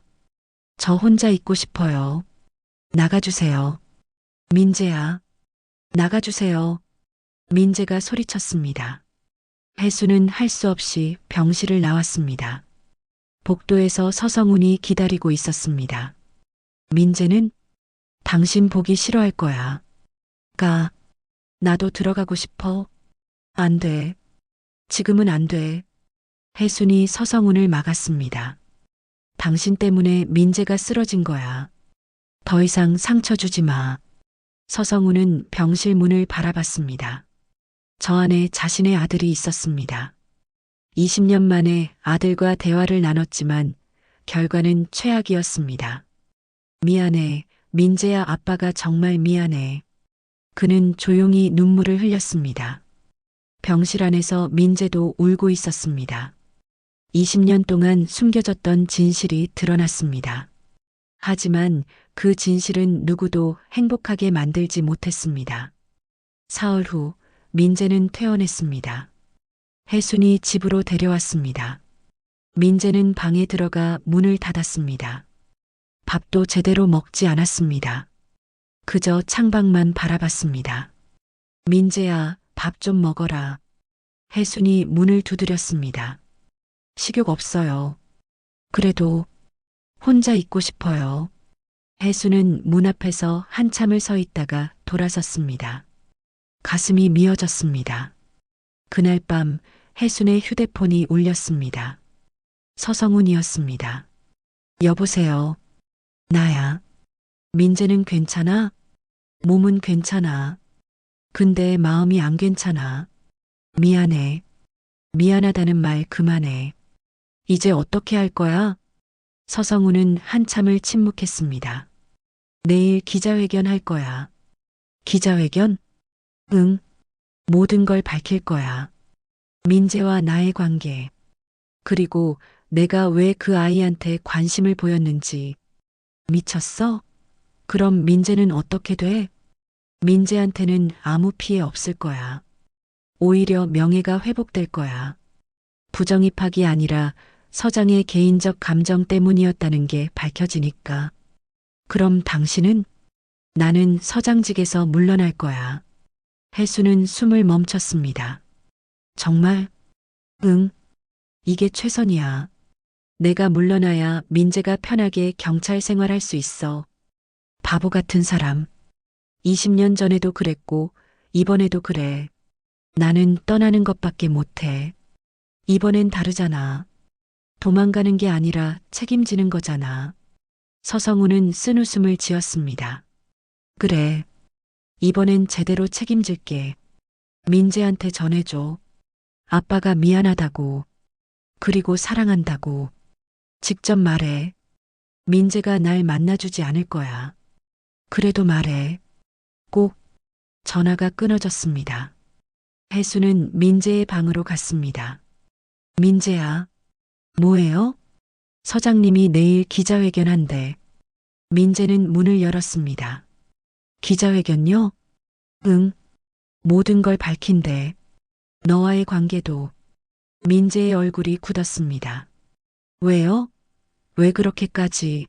저 혼자 있고 싶어요. 나가주세요. 민재야. 나가주세요. 민재가 소리쳤습니다. 혜수는 할 수 없이 병실을 나왔습니다. 복도에서 서성훈이 기다리고 있었습니다. 민재는 당신 보기 싫어할 거야. 가. 나도 들어가고 싶어. 안 돼. 지금은 안 돼. 혜순이 서성훈을 막았습니다. 당신 때문에 민재가 쓰러진 거야. 더 이상 상처 주지 마. 서성훈은 병실 문을 바라봤습니다. 저 안에 자신의 아들이 있었습니다. 20년 만에 아들과 대화를 나눴지만 결과는 최악이었습니다. 미안해, 민재야, 아빠가 정말 미안해. 그는 조용히 눈물을 흘렸습니다. 병실 안에서 민재도 울고 있었습니다. 20년 동안 숨겨졌던 진실이 드러났습니다. 하지만 그 진실은 누구도 행복하게 만들지 못했습니다. 사흘 후 민재는 퇴원했습니다. 혜순이 집으로 데려왔습니다. 민재는 방에 들어가 문을 닫았습니다. 밥도 제대로 먹지 않았습니다. 그저 창밖만 바라봤습니다. 민재야, 밥 좀 먹어라. 혜순이 문을 두드렸습니다. 식욕 없어요. 그래도 혼자 있고 싶어요. 혜수는 문 앞에서 한참을 서 있다가 돌아섰습니다. 가슴이 미어졌습니다. 그날 밤 혜순의 휴대폰이 울렸습니다. 서성훈이었습니다. 여보세요. 나야. 민재는 괜찮아? 몸은 괜찮아. 근데 마음이 안 괜찮아. 미안해. 미안하다는 말 그만해. 이제 어떻게 할 거야? 서성훈은 한참을 침묵했습니다. 내일 기자회견 할 거야. 기자회견? 응. 모든 걸 밝힐 거야. 민재와 나의 관계. 그리고 내가 왜 그 아이한테 관심을 보였는지. 미쳤어? 그럼 민재는 어떻게 돼? 민재한테는 아무 피해 없을 거야. 오히려 명예가 회복될 거야. 부정입학이 아니라 서장의 개인적 감정 때문이었다는 게 밝혀지니까. 그럼 당신은? 나는 서장직에서 물러날 거야. 혜수는 숨을 멈췄습니다. 정말? 응. 이게 최선이야. 내가 물러나야 민재가 편하게 경찰 생활할 수 있어. 바보 같은 사람. 20년 전에도 그랬고 이번에도 그래. 나는 떠나는 것밖에 못해. 이번엔 다르잖아. 도망가는 게 아니라 책임지는 거잖아. 서성훈은 쓴웃음을 지었습니다. 그래. 이번엔 제대로 책임질게. 민재한테 전해줘. 아빠가 미안하다고. 그리고 사랑한다고. 직접 말해. 민재가 날 만나주지 않을 거야. 그래도 말해. 꼭. 전화가 끊어졌습니다. 혜수는 민재의 방으로 갔습니다. 민재야. 뭐해요? 서장님이 내일 기자회견 한대. 민재는 문을 열었습니다. 기자회견요? 응. 모든 걸 밝힌대. 너와의 관계도. 민재의 얼굴이 굳었습니다. 왜요? 왜 그렇게까지?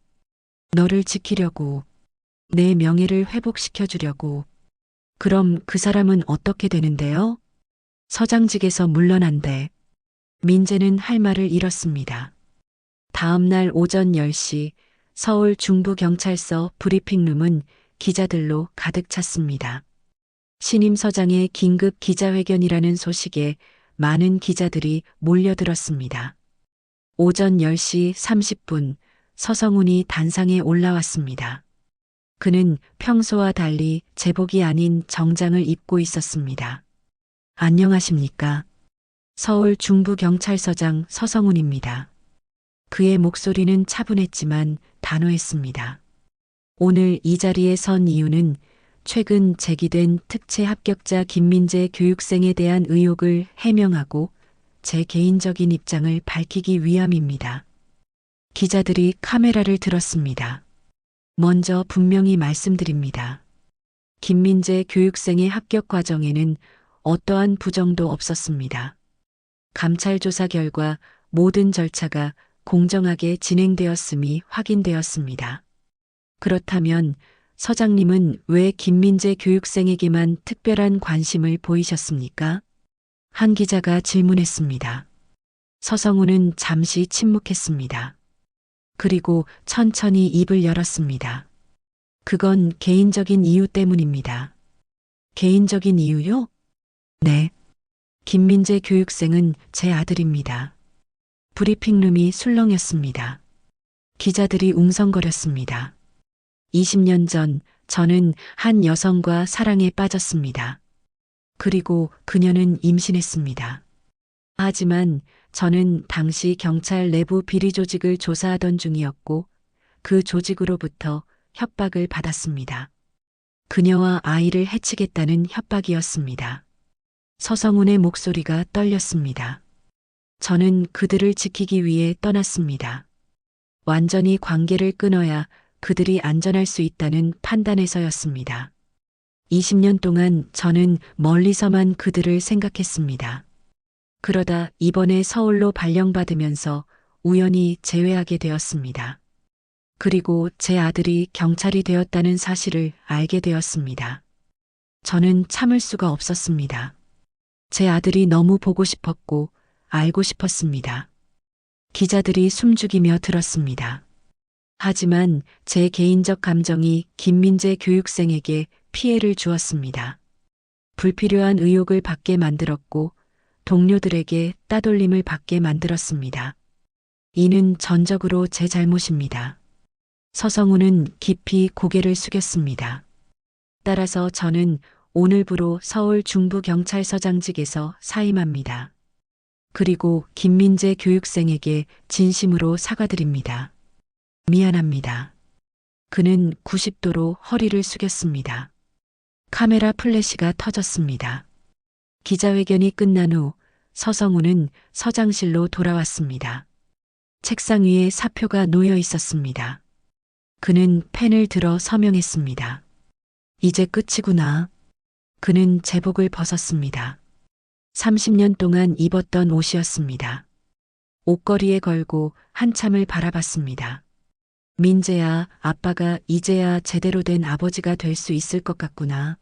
너를 지키려고. 내 명예를 회복시켜주려고. 그럼 그 사람은 어떻게 되는데요? 서장직에서 물러난대. 민재는 할 말을 잃었습니다. 다음 날 오전 10시 서울 중부경찰서 브리핑룸은 기자들로 가득 찼습니다. 신임 서장의 긴급 기자회견이라는 소식에 많은 기자들이 몰려들었습니다. 오전 10시 30분 서성훈이 단상에 올라왔습니다. 그는 평소와 달리 제복이 아닌 정장을 입고 있었습니다. 안녕하십니까? 서울 중부경찰서장 서성훈입니다. 그의 목소리는 차분했지만 단호했습니다. 오늘 이 자리에 선 이유는 최근 제기된 특채 합격자 김민재 교육생에 대한 의혹을 해명하고 제 개인적인 입장을 밝히기 위함입니다. 기자들이 카메라를 들었습니다. 먼저 분명히 말씀드립니다. 김민재 교육생의 합격 과정에는 어떠한 부정도 없었습니다. 감찰 조사 결과 모든 절차가 공정하게 진행되었음이 확인되었습니다. 그렇다면 서장님은 왜 김민재 교육생에게만 특별한 관심을 보이셨습니까? 한 기자가 질문했습니다. 서성훈은 잠시 침묵했습니다. 그리고 천천히 입을 열었습니다. 그건 개인적인 이유 때문입니다. 개인적인 이유요? 네. 김민재 교육생은 제 아들입니다. 브리핑룸이 술렁였습니다. 기자들이 웅성거렸습니다. 20년 전 저는 한 여성과 사랑에 빠졌습니다. 그리고 그녀는 임신했습니다. 하지만 저는 당시 경찰 내부 비리 조직을 조사하던 중이었고 그 조직으로부터 협박을 받았습니다. 그녀와 아이를 해치겠다는 협박이었습니다. 서성훈의 목소리가 떨렸습니다. 저는 그들을 지키기 위해 떠났습니다. 완전히 관계를 끊어야 그들이 안전할 수 있다는 판단에서였습니다. 20년 동안 저는 멀리서만 그들을 생각했습니다. 그러다 이번에 서울로 발령받으면서 우연히 재회하게 되었습니다. 그리고 제 아들이 경찰이 되었다는 사실을 알게 되었습니다. 저는 참을 수가 없었습니다. 제 아들이 너무 보고 싶었고 알고 싶었습니다. 기자들이 숨죽이며 들었습니다. 하지만 제 개인적 감정이 김민재 교육생에게 피해를 주었습니다. 불필요한 의혹을 받게 만들었고 동료들에게 따돌림을 받게 만들었습니다. 이는 전적으로 제 잘못입니다. 서성훈은 깊이 고개를 숙였습니다. 따라서 저는 오늘부로 서울 중부경찰서장직에서 사임합니다. 그리고 김민재 교육생에게 진심으로 사과드립니다. 미안합니다. 그는 90도로 허리를 숙였습니다. 카메라 플래시가 터졌습니다. 기자회견이 끝난 후 서성훈은 서장실로 돌아왔습니다. 책상 위에 사표가 놓여 있었습니다. 그는 펜을 들어 서명했습니다. 이제 끝이구나. 그는 제복을 벗었습니다. 30년 동안 입었던 옷이었습니다. 옷걸이에 걸고 한참을 바라봤습니다. 민재야, 아빠가 이제야 제대로 된 아버지가 될 수 있을 것 같구나.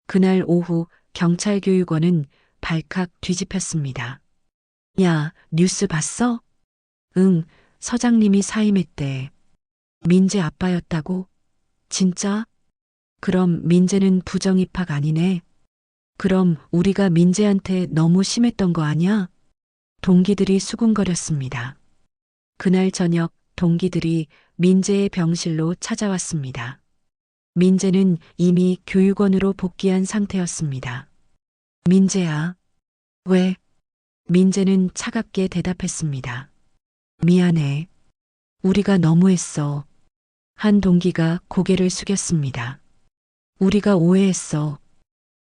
그날 오후 경찰교육원은 발칵 뒤집혔습니다. 야, 뉴스 봤어? 응, 서장님이 사임했대. 민재 아빠였다고? 진짜? 그럼 민재는 부정입학 아니네. 그럼 우리가 민재한테 너무 심했던 거 아니야? 동기들이 수군거렸습니다. 그날 저녁 동기들이 민재의 병실로 찾아왔습니다. 민재는 이미 교육원으로 복귀한 상태였습니다. 민재야. 왜? 민재는 차갑게 대답했습니다. 미안해. 우리가 너무했어. 한 동기가 고개를 숙였습니다. 우리가 오해했어.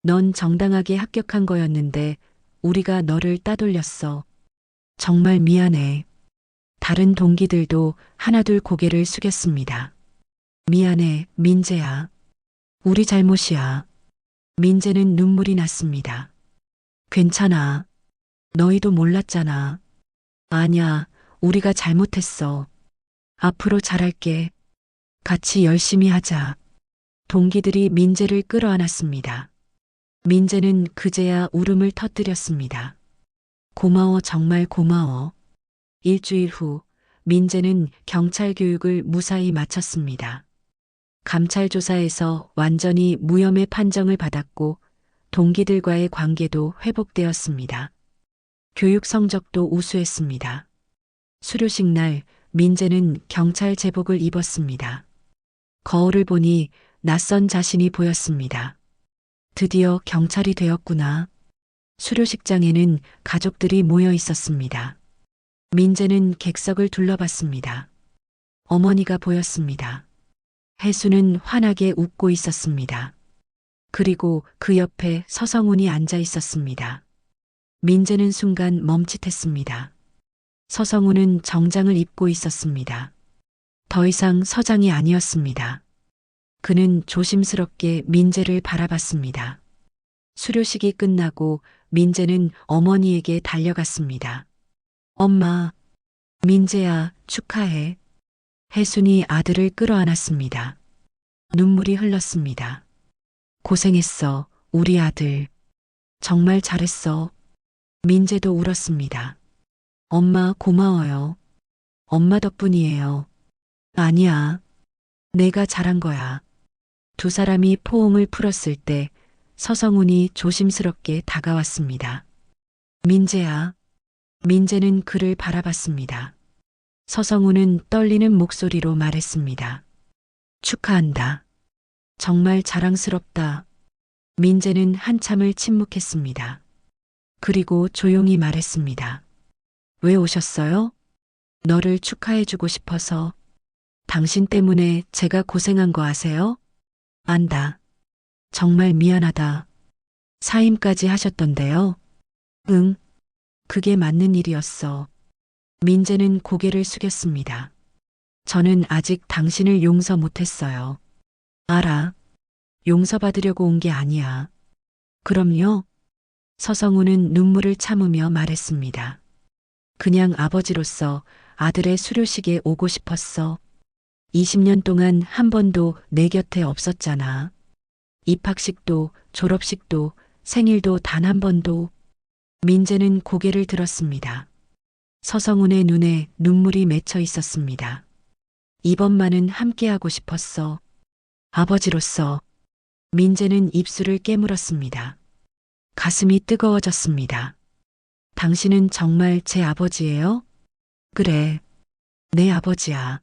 넌 정당하게 합격한 거였는데 우리가 너를 따돌렸어. 정말 미안해. 다른 동기들도 하나둘 고개를 숙였습니다. 미안해, 민재야. 우리 잘못이야. 민재는 눈물이 났습니다. 괜찮아. 너희도 몰랐잖아. 아니야, 우리가 잘못했어. 앞으로 잘할게. 같이 열심히 하자. 동기들이 민재를 끌어안았습니다. 민재는 그제야 울음을 터뜨렸습니다. 고마워, 정말 고마워. 일주일 후 민재는 경찰 교육을 무사히 마쳤습니다. 감찰 조사에서 완전히 무혐의 판정을 받았고 동기들과의 관계도 회복되었습니다. 교육 성적도 우수했습니다. 수료식 날 민재는 경찰 제복을 입었습니다. 거울을 보니 낯선 자신이 보였습니다. 드디어 경찰이 되었구나. 수료식장에는 가족들이 모여 있었습니다. 민재는 객석을 둘러봤습니다. 어머니가 보였습니다. 혜수는 환하게 웃고 있었습니다. 그리고 그 옆에 서성훈이 앉아 있었습니다. 민재는 순간 멈칫했습니다. 서성훈은 정장을 입고 있었습니다. 더 이상 서장이 아니었습니다. 그는 조심스럽게 민재를 바라봤습니다. 수료식이 끝나고 민재는 어머니에게 달려갔습니다. 엄마, 민재야, 축하해. 혜순이 아들을 끌어안았습니다. 눈물이 흘렀습니다. 고생했어, 우리 아들. 정말 잘했어. 민재도 울었습니다. 엄마 고마워요. 엄마 덕분이에요. 아니야. 내가 잘한 거야. 두 사람이 포옹을 풀었을 때 서성훈이 조심스럽게 다가왔습니다. 민재야. 민재는 그를 바라봤습니다. 서성훈은 떨리는 목소리로 말했습니다. 축하한다. 정말 자랑스럽다. 민재는 한참을 침묵했습니다. 그리고 조용히 말했습니다. 왜 오셨어요? 너를 축하해주고 싶어서. 당신 때문에 제가 고생한 거 아세요? 안다. 정말 미안하다. 사임까지 하셨던데요? 응. 그게 맞는 일이었어. 민재는 고개를 숙였습니다. 저는 아직 당신을 용서 못했어요. 알아. 용서받으려고 온 게 아니야. 그럼요. 서성훈은 눈물을 참으며 말했습니다. 그냥 아버지로서 아들의 수료식에 오고 싶었어. 20년 동안 한 번도 내 곁에 없었잖아. 입학식도 졸업식도 생일도 단 한 번도. 민재는 고개를 들었습니다. 서성훈의 눈에 눈물이 맺혀 있었습니다. 이번만은 함께하고 싶었어. 아버지로서. 민재는 입술을 깨물었습니다. 가슴이 뜨거워졌습니다. 당신은 정말 제 아버지예요? 그래. 내 아버지야.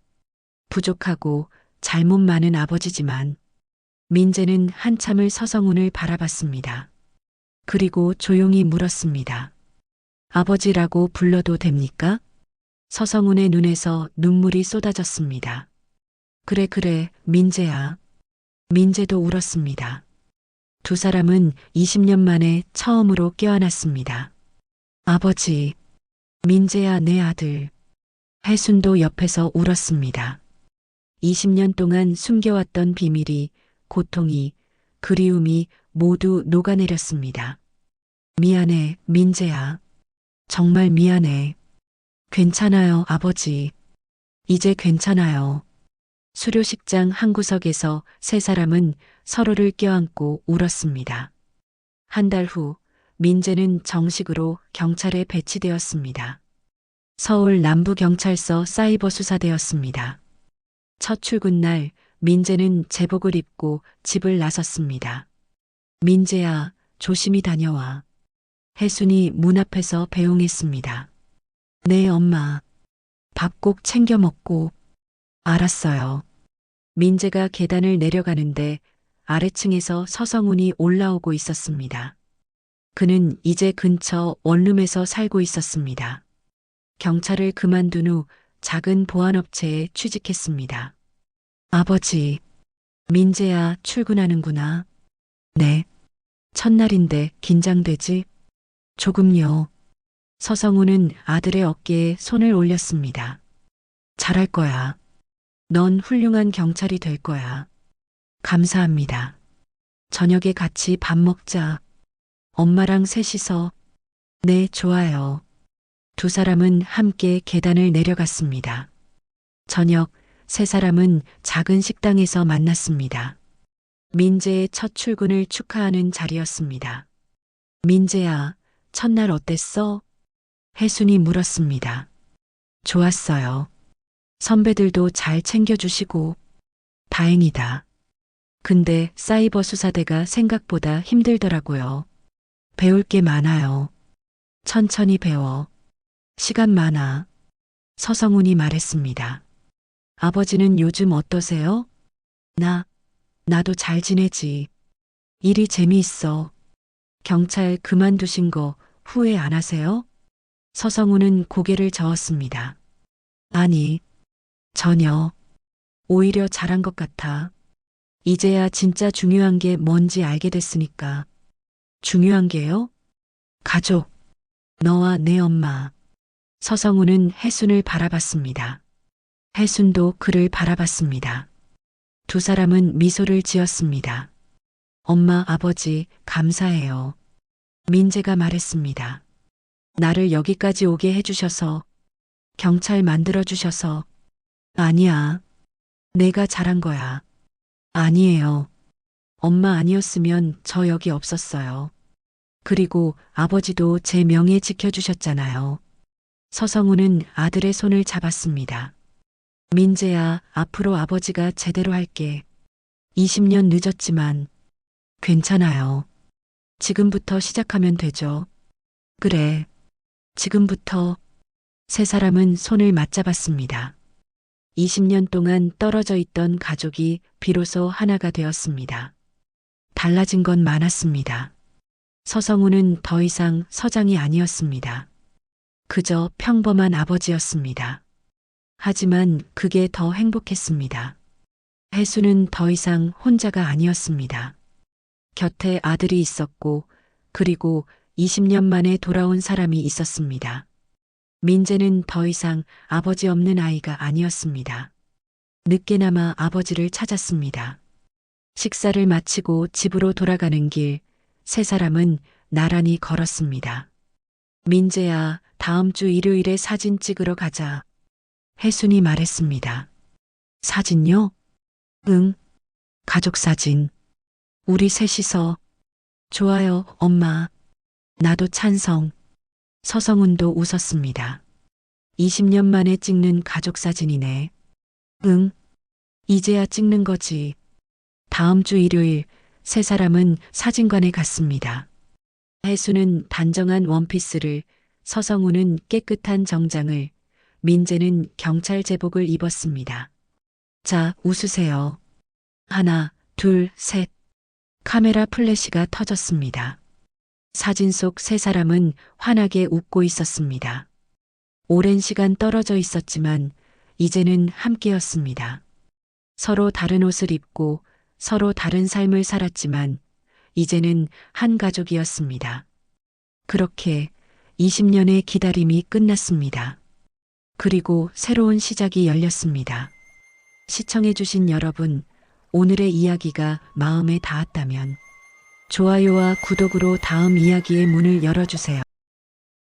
부족하고 잘못 많은 아버지지만. 민재는 한참을 서성훈을 바라봤습니다. 그리고 조용히 물었습니다. 아버지라고 불러도 됩니까? 서성훈의 눈에서 눈물이 쏟아졌습니다. 그래, 민재야. 민재도 울었습니다. 두 사람은 20년 만에 처음으로 껴안았습니다. 아버지, 민재야 내 아들. 혜순도 옆에서 울었습니다. 20년 동안 숨겨왔던 비밀이, 고통이, 그리움이 모두 녹아내렸습니다. 미안해, 민재야. 정말 미안해. 괜찮아요, 아버지. 이제 괜찮아요. 수료식장 한 구석에서 세 사람은 서로를 껴안고 울었습니다. 한 달 후, 민재는 정식으로 경찰에 배치되었습니다. 서울 남부경찰서 사이버 수사대였습니다. 첫 출근 날, 민재는 제복을 입고 집을 나섰습니다. 민재야, 조심히 다녀와. 혜순이 문 앞에서 배웅했습니다. 네, 엄마. 밥 꼭 챙겨 먹고. 알았어요. 민재가 계단을 내려가는데 아래층에서 서성훈이 올라오고 있었습니다. 그는 이제 근처 원룸에서 살고 있었습니다. 경찰을 그만둔 후 작은 보안업체에 취직했습니다. 아버지, 민재야 출근하는구나. 네. 첫날인데 긴장되지? 조금요. 서성훈은 아들의 어깨에 손을 올렸습니다. 잘할 거야. 넌 훌륭한 경찰이 될 거야. 감사합니다. 저녁에 같이 밥 먹자. 엄마랑 셋이서. 네, 좋아요. 두 사람은 함께 계단을 내려갔습니다. 저녁, 세 사람은 작은 식당에서 만났습니다. 민재의 첫 출근을 축하하는 자리였습니다. 민재야, 첫날 어땠어? 혜순이 물었습니다. 좋았어요. 선배들도 잘 챙겨주시고. 다행이다. 근데 사이버 수사대가 생각보다 힘들더라고요. 배울 게 많아요. 천천히 배워. 시간 많아. 서성훈이 말했습니다. 아버지는 요즘 어떠세요? 나도 잘 지내지. 일이 재미있어. 경찰 그만두신 거 후회 안 하세요? 서성훈은 고개를 저었습니다. 아니, 전혀. 오히려 잘한 것 같아. 이제야 진짜 중요한 게 뭔지 알게 됐으니까. 중요한 게요? 가족. 너와 내 엄마. 서성훈은 혜순을 바라봤습니다. 혜순도 그를 바라봤습니다. 두 사람은 미소를 지었습니다. 엄마, 아버지, 감사해요. 민재가 말했습니다. 나를 여기까지 오게 해주셔서, 경찰 만들어주셔서. 아니야. 내가 잘한 거야. 아니에요. 엄마 아니었으면 저 여기 없었어요. 그리고 아버지도 제 명예 지켜주셨잖아요. 서성훈은 아들의 손을 잡았습니다. 민재야, 앞으로 아버지가 제대로 할게. 20년 늦었지만 괜찮아요. 지금부터 시작하면 되죠. 그래. 지금부터. 세 사람은 손을 맞잡았습니다. 20년 동안 떨어져 있던 가족이 비로소 하나가 되었습니다. 달라진 건 많았습니다. 서성훈은 더 이상 서장이 아니었습니다. 그저 평범한 아버지였습니다. 하지만 그게 더 행복했습니다. 혜수는 더 이상 혼자가 아니었습니다. 곁에 아들이 있었고, 그리고 20년 만에 돌아온 사람이 있었습니다. 민재는 더 이상 아버지 없는 아이가 아니었습니다. 늦게나마 아버지를 찾았습니다. 식사를 마치고 집으로 돌아가는 길, 세 사람은 나란히 걸었습니다. 민재야, 다음 주 일요일에 사진 찍으러 가자. 혜순이 말했습니다. 사진요? 응. 가족 사진. 우리 셋이서. 좋아요, 엄마. 나도 찬성. 서성훈도 웃었습니다. 20년 만에 찍는 가족 사진이네. 응. 이제야 찍는 거지. 다음 주 일요일 세 사람은 사진관에 갔습니다. 혜수는 단정한 원피스를, 서성훈은 깨끗한 정장을, 민재는 경찰 제복을 입었습니다. 자, 웃으세요. 하나, 둘, 셋. 카메라 플래시가 터졌습니다. 사진 속 세 사람은 환하게 웃고 있었습니다. 오랜 시간 떨어져 있었지만 이제는 함께였습니다. 서로 다른 옷을 입고 서로 다른 삶을 살았지만 이제는 한 가족이었습니다. 그렇게 20년의 기다림이 끝났습니다. 그리고 새로운 시작이 열렸습니다. 시청해주신 여러분, 오늘의 이야기가 마음에 닿았다면 좋아요와 구독으로 다음 이야기의 문을 열어주세요.